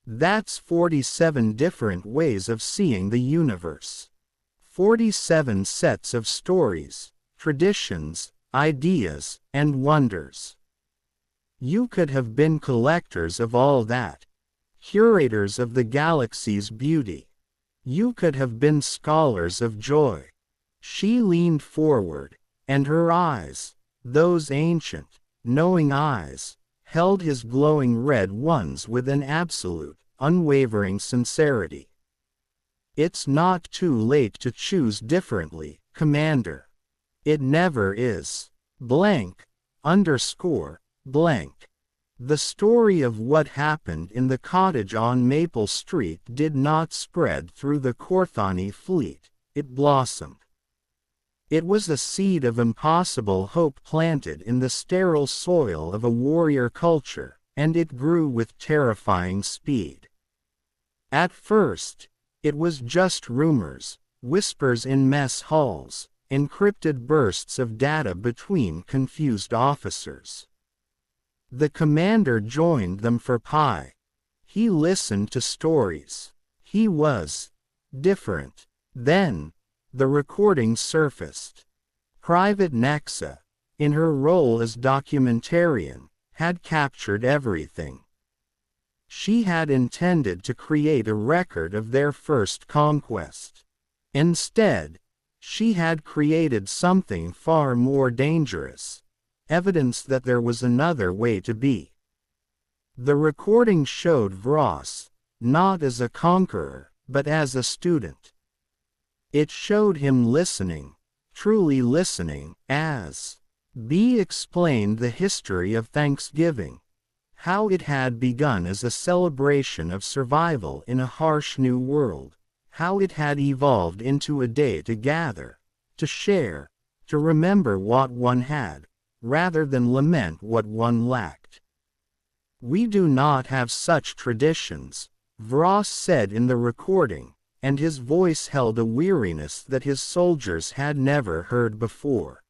That's 47 different ways of seeing the universe. 47 sets of stories, traditions, ideas, and wonders. You could have been collectors of all that. Curators of the galaxy's beauty. You could have been scholars of joy." She leaned forward, and her eyes, those ancient, knowing eyes, held his glowing red ones with an absolute, unwavering sincerity. "It's not too late to choose differently, Commander. It never is. Blank, blank. The story of what happened in the cottage on Maple Street did not spread through the Korthani fleet, it blossomed. It was a seed of impossible hope planted in the sterile soil of a warrior culture, and it grew with terrifying speed. At first, it was just rumors, whispers in mess halls, encrypted bursts of data between confused officers. The commander joined them for pie. He listened to stories. He was different. Then, the recording surfaced. Private Nexa, in her role as documentarian, had captured everything. She had intended to create a record of their first conquest. Instead, she had created something far more dangerous, evidence that there was another way to be. The recording showed Vross, not as a conqueror, but as a student. It showed him listening, truly listening, as B explained the history of Thanksgiving, how it had begun as a celebration of survival in a harsh new world, how it had evolved into a day to gather, to share, to remember what one had, rather than lament what one lacked. "We do not have such traditions," Vross said in the recording, and his voice held a weariness that his soldiers had never heard before.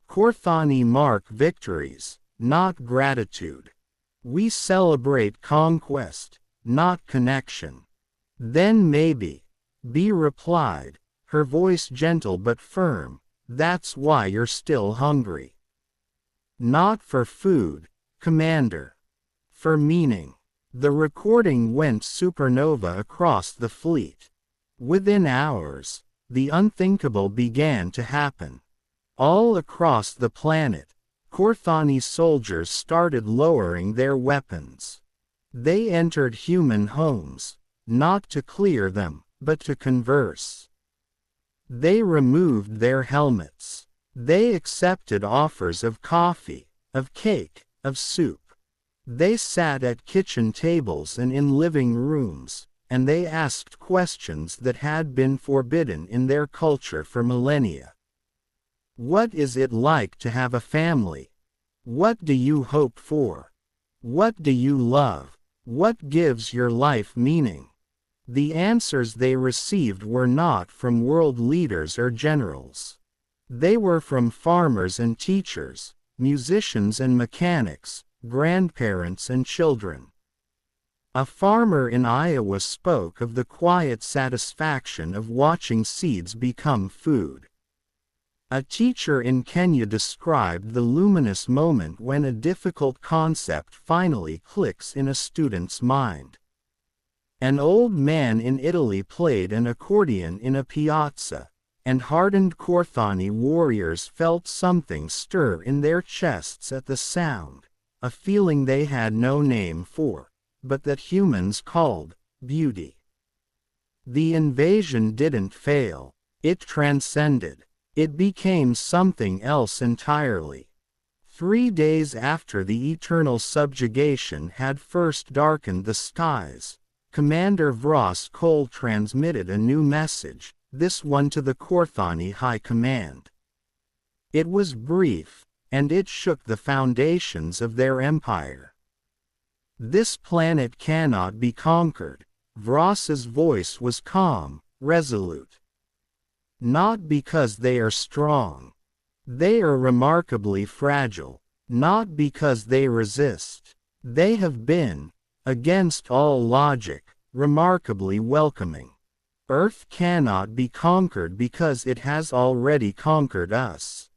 "Korthani mark victories, not gratitude. We celebrate conquest, not connection." "Then maybe," B replied, her voice gentle but firm, "that's why you're still hungry. Not for food, Commander. For meaning." The recording went supernova across the fleet. Within hours, the unthinkable began to happen. All across the planet, Korthani soldiers started lowering their weapons. They entered human homes, not to clear them, but to converse. They removed their helmets. They accepted offers of coffee, of cake, of soup. They sat at kitchen tables and in living rooms, and they asked questions that had been forbidden in their culture for millennia. What is it like to have a family? What do you hope for? What do you love? What gives your life meaning? The answers they received were not from world leaders or generals. They were from farmers and teachers, musicians and mechanics, grandparents and children. A farmer in Iowa spoke of the quiet satisfaction of watching seeds become food. A teacher in Kenya described the luminous moment when a difficult concept finally clicks in a student's mind. An old man in Italy played an accordion in a piazza, and hardened Korthani warriors felt something stir in their chests at the sound, a feeling they had no name for, but that humans called beauty. The invasion didn't fail, it transcended. It became something else entirely. 3 days after the eternal subjugation had first darkened the skies, Commander Vross Cole transmitted a new message, this one to the Korthani High Command. It was brief, and it shook the foundations of their empire. "This planet cannot be conquered." Vross's voice was calm, resolute. "Not because they are strong. They are remarkably fragile. Not because they resist. They have been, against all logic, remarkably welcoming. Earth cannot be conquered because it has already conquered us.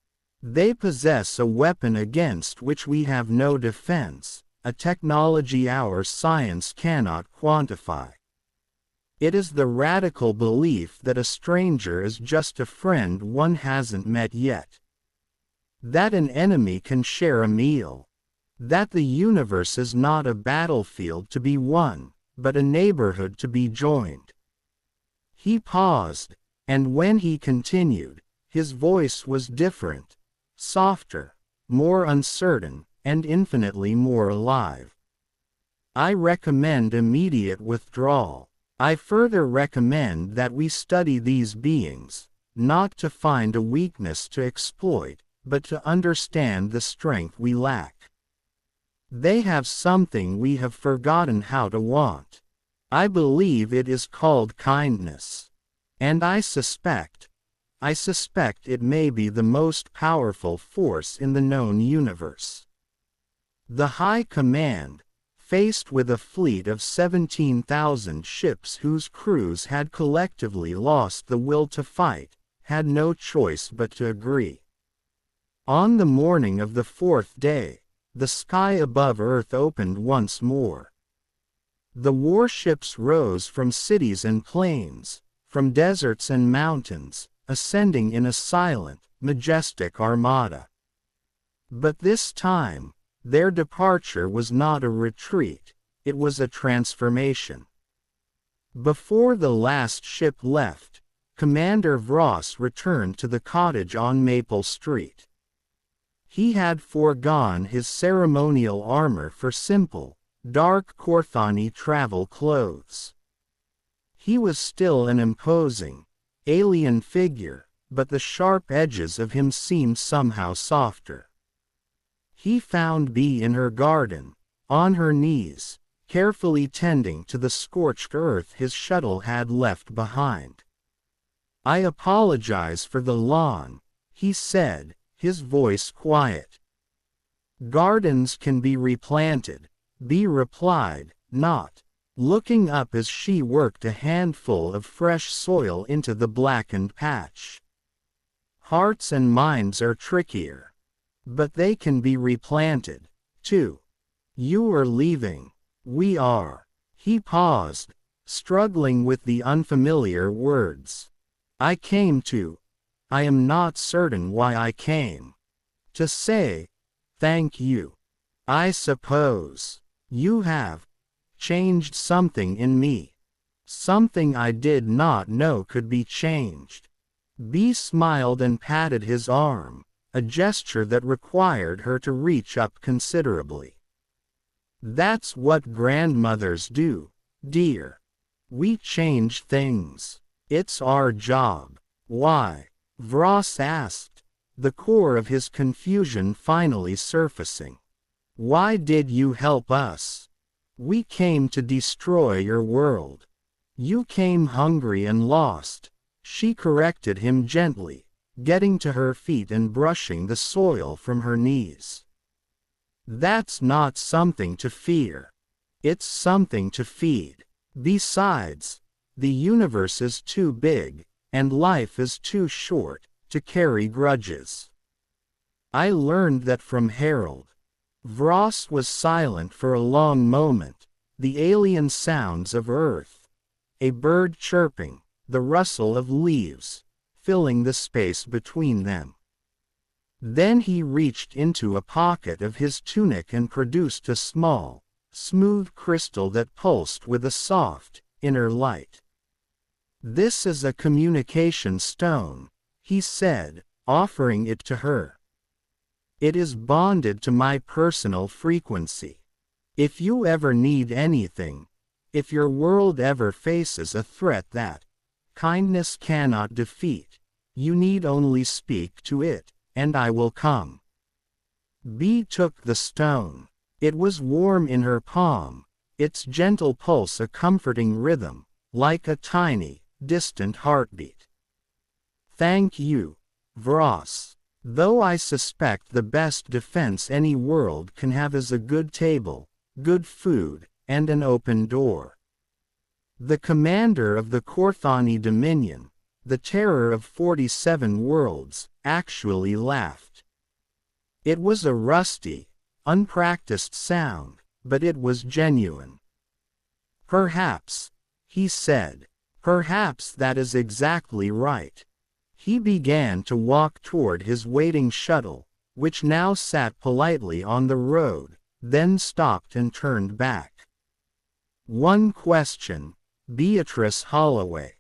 They possess a weapon against which we have no defense, a technology our science cannot quantify. It is the radical belief that a stranger is just a friend one hasn't met yet. That an enemy can share a meal. That the universe is not a battlefield to be won, but a neighborhood to be joined." He paused, and when he continued, his voice was different, softer, more uncertain, and infinitely more alive. I recommend immediate withdrawal. I further recommend that we study these beings, not to find a weakness to exploit, but to understand the strength we lack. They have something we have forgotten how to want. I believe it is called kindness. And I suspect it may be the most powerful force in the known universe. The High Command, faced with a fleet of 17,000 ships whose crews had collectively lost the will to fight, had no choice but to agree. On the morning of the fourth day, the sky above Earth opened once more. The warships rose from cities and plains, from deserts and mountains, ascending in a silent, majestic armada. But this time, their departure was not a retreat, it was a transformation. Before the last ship left, Commander Vross returned to the cottage on Maple Street. He had foregone his ceremonial armor for simple, dark Korthani travel clothes. He was still an imposing, alien figure, but the sharp edges of him seemed somehow softer. He found Bee in her garden, on her knees, carefully tending to the scorched earth his shuttle had left behind. "I apologize for the lawn," he said, his voice quiet. "Gardens can be replanted," Bee replied, not looking up as she worked a handful of fresh soil into the blackened patch. "Hearts and minds are trickier. But they can be replanted, too. You are leaving. We are." He paused, struggling with the unfamiliar words. I am not certain why I came. To say, thank you. I suppose you have changed something in me. Something I did not know could be changed. Bee smiled and patted his arm, a gesture that required her to reach up considerably. "That's what grandmothers do, dear. We change things. It's our job." "Why?" Vross asked, the core of his confusion finally surfacing. "Why did you help us? We came to destroy your world. You came hungry and lost," she corrected him gently, getting to her feet and brushing the soil from her knees. "That's not something to fear. It's something to feed. Besides, the universe is too big, and life is too short, to carry grudges. I learned that from Harold." Vross was silent for a long moment, the alien sounds of Earth, a bird chirping, the rustle of leaves, filling the space between them. Then he reached into a pocket of his tunic and produced a small, smooth crystal that pulsed with a soft, inner light. "This is a communication stone," he said, offering it to her. "It is bonded to my personal frequency. If you ever need anything, if your world ever faces a threat that kindness cannot defeat, you need only speak to it, and I will come." Bee took the stone. It was warm in her palm, its gentle pulse a comforting rhythm, like a tiny, distant heartbeat. "Thank you, Vross. Though I suspect the best defense any world can have is a good table, good food, and an open door." The commander of the Korthani Dominion, the terror of 47 worlds, actually laughed. It was a rusty, unpracticed sound, but it was genuine. "Perhaps," he said, "perhaps that is exactly right." He began to walk toward his waiting shuttle, which now sat politely on the road, then stopped and turned back. "One question, Beatrice Holloway.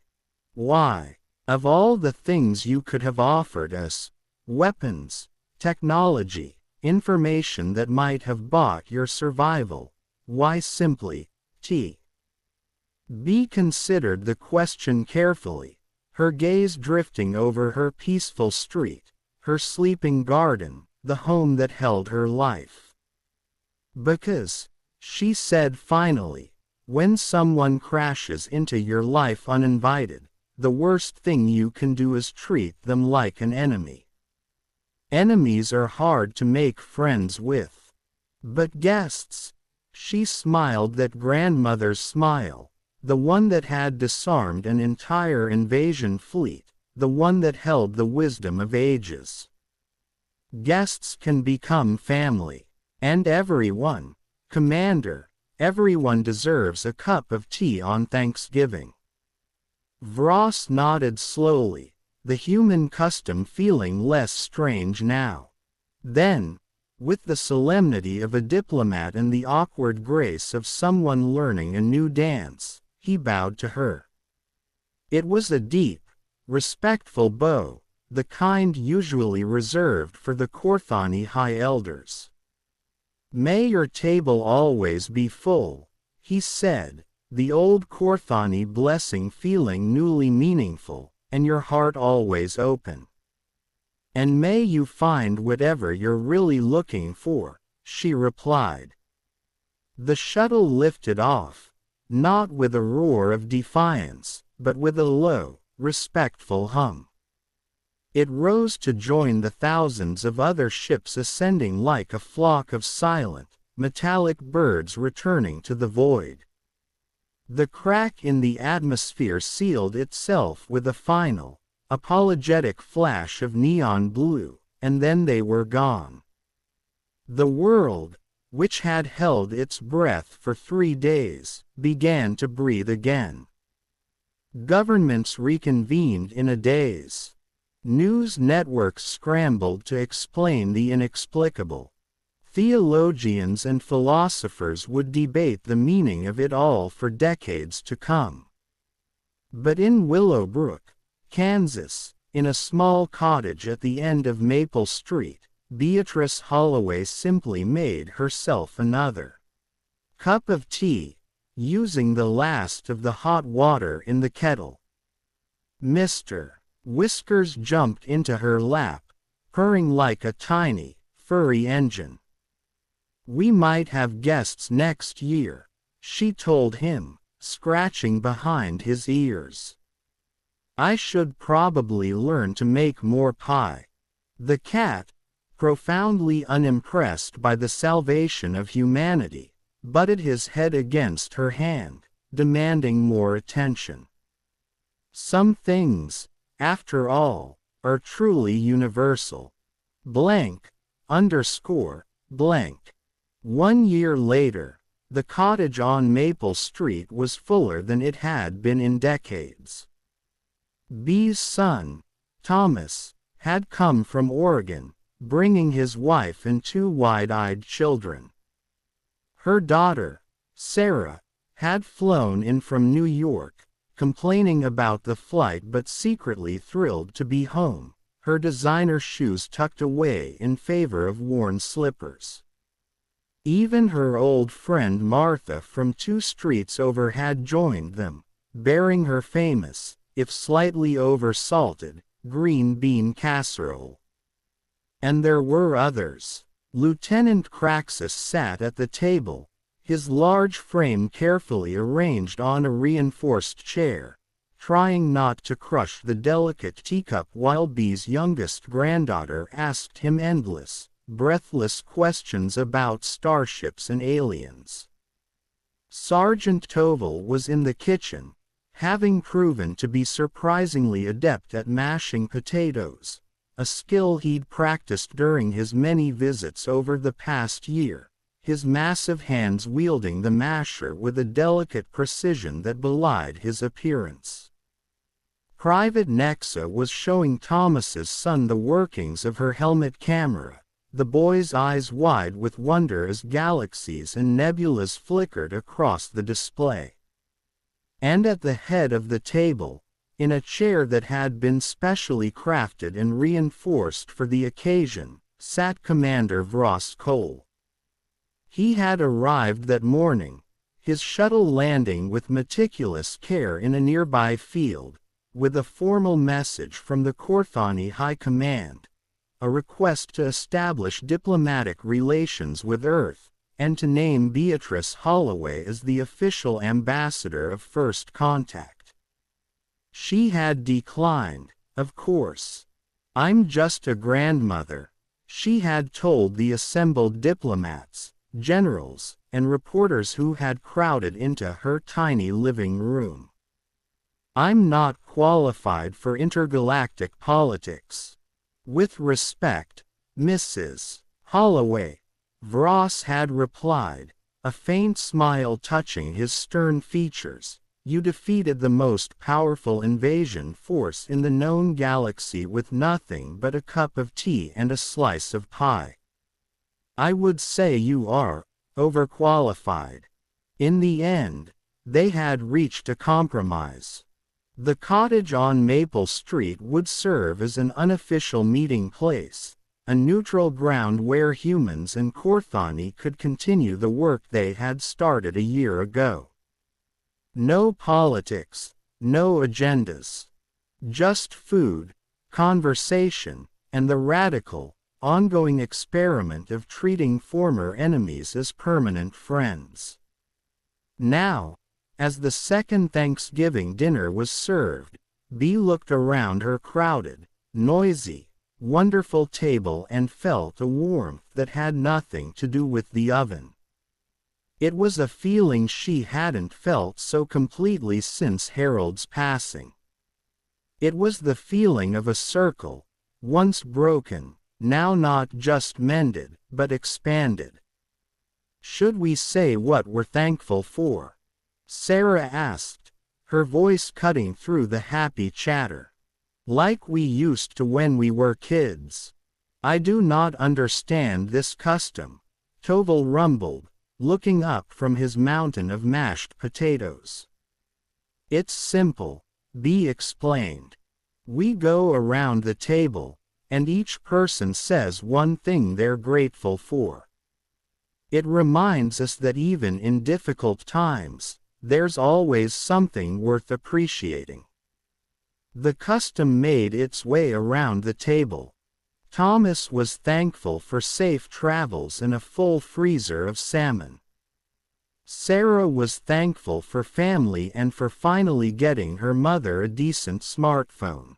Why, of all the things you could have offered us, weapons, technology, information that might have bought your survival. Why simply, T? B considered the question carefully, her gaze drifting over her peaceful street, her sleeping garden, the home that held her life. Because, she said finally, when someone crashes into your life uninvited, the worst thing you can do is treat them like an enemy. Enemies are hard to make friends with. But guests? She smiled that grandmother's smile, the one that had disarmed an entire invasion fleet, the one that held the wisdom of ages. Guests can become family. And everyone, Commander, everyone deserves a cup of tea on Thanksgiving. Vross nodded slowly, the human custom feeling less strange now. Then, with the solemnity of a diplomat and the awkward grace of someone learning a new dance, he bowed to her. It was a deep, respectful bow, the kind usually reserved for the Korthani High Elders. May your table always be full, he said, the old Korthani blessing feeling newly meaningful, and your heart always open. And may you find whatever you're really looking for, she replied. The shuttle lifted off, not with a roar of defiance, but with a low, respectful hum. It rose to join the thousands of other ships ascending like a flock of silent, metallic birds returning to the void. The crack in the atmosphere sealed itself with a final, apologetic flash of neon blue, and then they were gone. The world, which had held its breath for 3 days, began to breathe again. Governments reconvened in a daze. News networks scrambled to explain the inexplicable. Theologians and philosophers would debate the meaning of it all for decades to come. But in Willowbrook, Kansas, in a small cottage at the end of Maple Street, Beatrice Holloway simply made herself another cup of tea, using the last of the hot water in the kettle. Mr. Whiskers jumped into her lap, purring like a tiny, furry engine. We might have guests next year, she told him, scratching behind his ears. I should probably learn to make more pie. The cat, profoundly unimpressed by the salvation of humanity, butted his head against her hand, demanding more attention. Some things, after all, are truly universal. Blank, underscore, blank. 1 year later, the cottage on Maple Street was fuller than it had been in decades. B's son, Thomas, had come from Oregon, bringing his wife and 2 wide-eyed children. Her daughter, Sarah, had flown in from New York, complaining about the flight but secretly thrilled to be home, her designer shoes tucked away in favor of worn slippers. Even her old friend Martha from 2 streets over had joined them, bearing her famous, if slightly over-salted, green bean casserole. And there were others. Lieutenant Craxus sat at the table, his large frame carefully arranged on a reinforced chair, trying not to crush the delicate teacup while B's youngest granddaughter asked him endless, breathless questions about starships and aliens. Sergeant Toval was in the kitchen, having proven to be surprisingly adept at mashing potatoes, a skill he'd practiced during his many visits over the past year, his massive hands wielding the masher with a delicate precision that belied his appearance. Private Nexa was showing Thomas's son the workings of her helmet camera, the boy's eyes wide with wonder as galaxies and nebulas flickered across the display. And at the head of the table, in a chair that had been specially crafted and reinforced for the occasion, sat Commander Vrost Cole. He had arrived that morning, his shuttle landing with meticulous care in a nearby field, with a formal message from the Korthani High Command, a request to establish diplomatic relations with Earth, and to name Beatrice Holloway as the official ambassador of First Contact. She had declined, of course. "I'm just a grandmother," she had told the assembled diplomats, generals, and reporters who had crowded into her tiny living room. "I'm not qualified for intergalactic politics. With respect, Mrs. Holloway," Vross had replied, a faint smile touching his stern features. "You defeated the most powerful invasion force in the known galaxy with nothing but a cup of tea and a slice of pie. I would say you are overqualified." In the end, they had reached a compromise. The cottage on Maple Street would serve as an unofficial meeting place, a neutral ground where humans and Korthani could continue the work they had started a year ago. No politics, no agendas. Just food, conversation, and the radical, ongoing experiment of treating former enemies as permanent friends. Now, as the second Thanksgiving dinner was served, Bea looked around her crowded, noisy, wonderful table and felt a warmth that had nothing to do with the oven. It was a feeling she hadn't felt so completely since Harold's passing. It was the feeling of a circle, once broken, now not just mended, but expanded. "Should we say what we're thankful for?" Sarah asked, her voice cutting through the happy chatter. "Like we used to when we were kids." "I do not understand this custom," Toval rumbled, looking up from his mountain of mashed potatoes. "It's simple," Bea explained. "We go around the table, and each person says one thing they're grateful for. It reminds us that even in difficult times, there's always something worth appreciating." The custom made its way around the table. Thomas was thankful for safe travels and a full freezer of salmon. Sarah was thankful for family and for finally getting her mother a decent smartphone.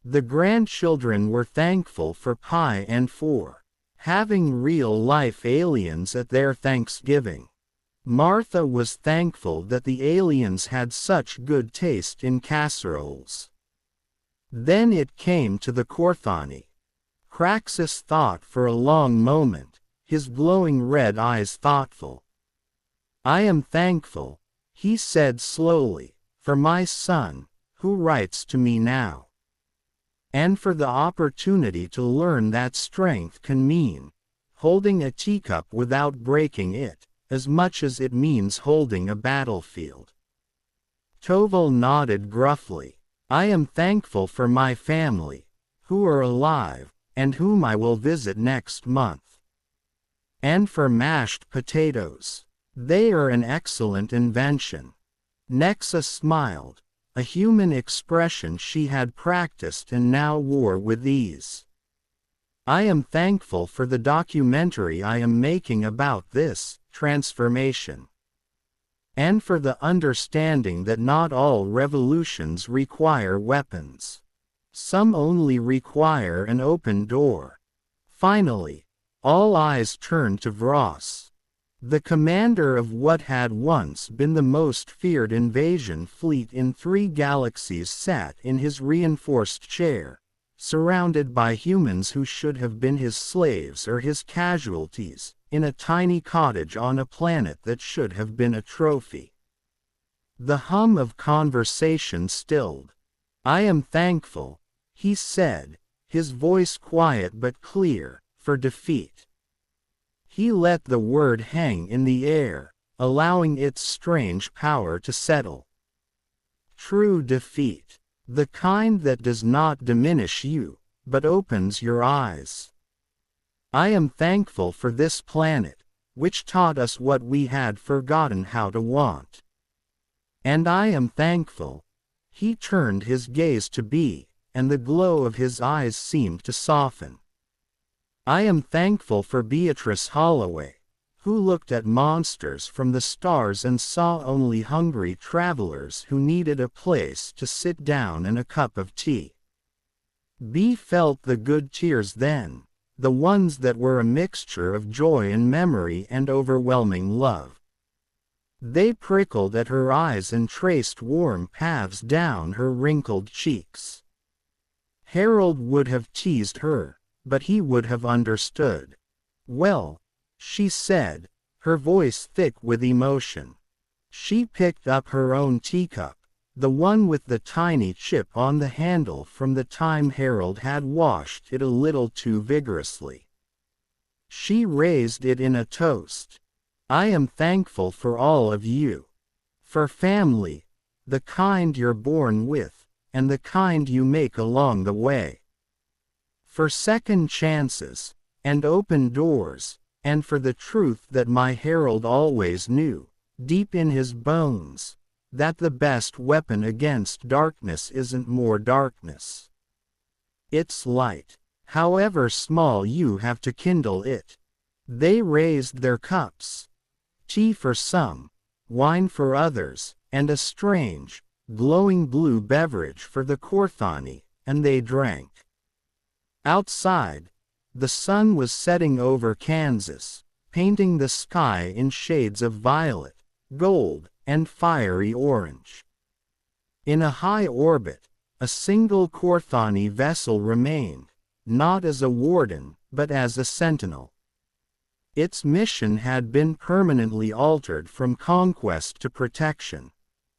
The grandchildren were thankful for pie and for having real-life aliens at their Thanksgiving. Martha was thankful that the aliens had such good taste in casseroles. Then it came to the Korthani. Craxus thought for a long moment, his glowing red eyes thoughtful. "I am thankful," he said slowly, "for my son, who writes to me now. And for the opportunity to learn that strength can mean holding a teacup without breaking it, as much as it means holding a battlefield." Toval nodded gruffly. "I am thankful for my family, who are alive, and whom I will visit next month. And for mashed potatoes. They are an excellent invention." Nexa smiled, a human expression she had practiced and now wore with ease. "I am thankful for the documentary I am making about this transformation. And for the understanding that not all revolutions require weapons. Some only require an open door." Finally, all eyes turned to Vross. The commander of what had once been the most feared invasion fleet in 3 galaxies sat in his reinforced chair, surrounded by humans who should have been his slaves or his casualties, in a tiny cottage on a planet that should have been a trophy. The hum of conversation stilled. "I am thankful," he said, his voice quiet but clear, "for defeat." He let the word hang in the air, allowing its strange power to settle. True defeat. The kind that does not diminish you, but opens your eyes. I am thankful for this planet, which taught us what we had forgotten how to want. And I am thankful. He turned his gaze to Bee, and the glow of his eyes seemed to soften. I am thankful for Beatrice Holloway, who looked at monsters from the stars and saw only hungry travelers who needed a place to sit down and a cup of tea. Bee felt the good tears then, the ones that were a mixture of joy and memory and overwhelming love. They prickled at her eyes and traced warm paths down her wrinkled cheeks. Harold would have teased her, but he would have understood. "Well," she said, her voice thick with emotion. She picked up her own teacup, the one with the tiny chip on the handle from the time Harold had washed it a little too vigorously. She raised it in a toast. "I am thankful for all of you. For family, the kind you're born with, and the kind you make along the way. For second chances, and open doors, and for the truth that my Harold always knew, deep in his bones, that the best weapon against darkness isn't more darkness. It's light, however small you have to kindle it." They raised their cups. Tea for some, wine for others, and a strange, glowing blue beverage for the Korthani, and they drank. Outside, the sun was setting over Kansas, painting the sky in shades of violet, gold, and fiery orange. In a high orbit, a single Korthani vessel remained, not as a warden, but as a sentinel. Its mission had been permanently altered from conquest to protection,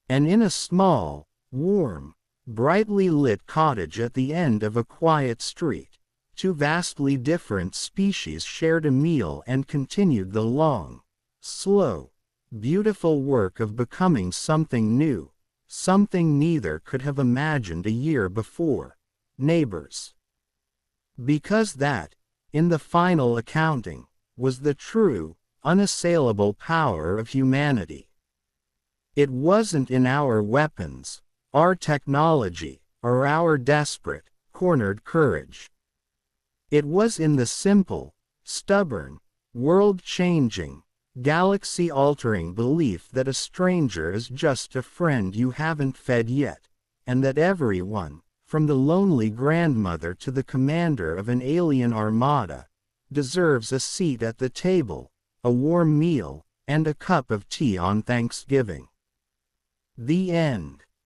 and in a small, warm, brightly lit cottage at the end of a quiet street, two vastly different species shared a meal and continued the long, slow, beautiful work of becoming something new, something neither could have imagined a year before: neighbors. Because that, in the final accounting, was the true, unassailable power of humanity. It wasn't in our weapons, our technology, or our desperate, cornered courage. It was in the simple, stubborn, world-changing, galaxy-altering belief that a stranger is just a friend you haven't fed yet, and that everyone, from the lonely grandmother to the commander of an alien armada, deserves a seat at the table, a warm meal, and a cup of tea on Thanksgiving. The end.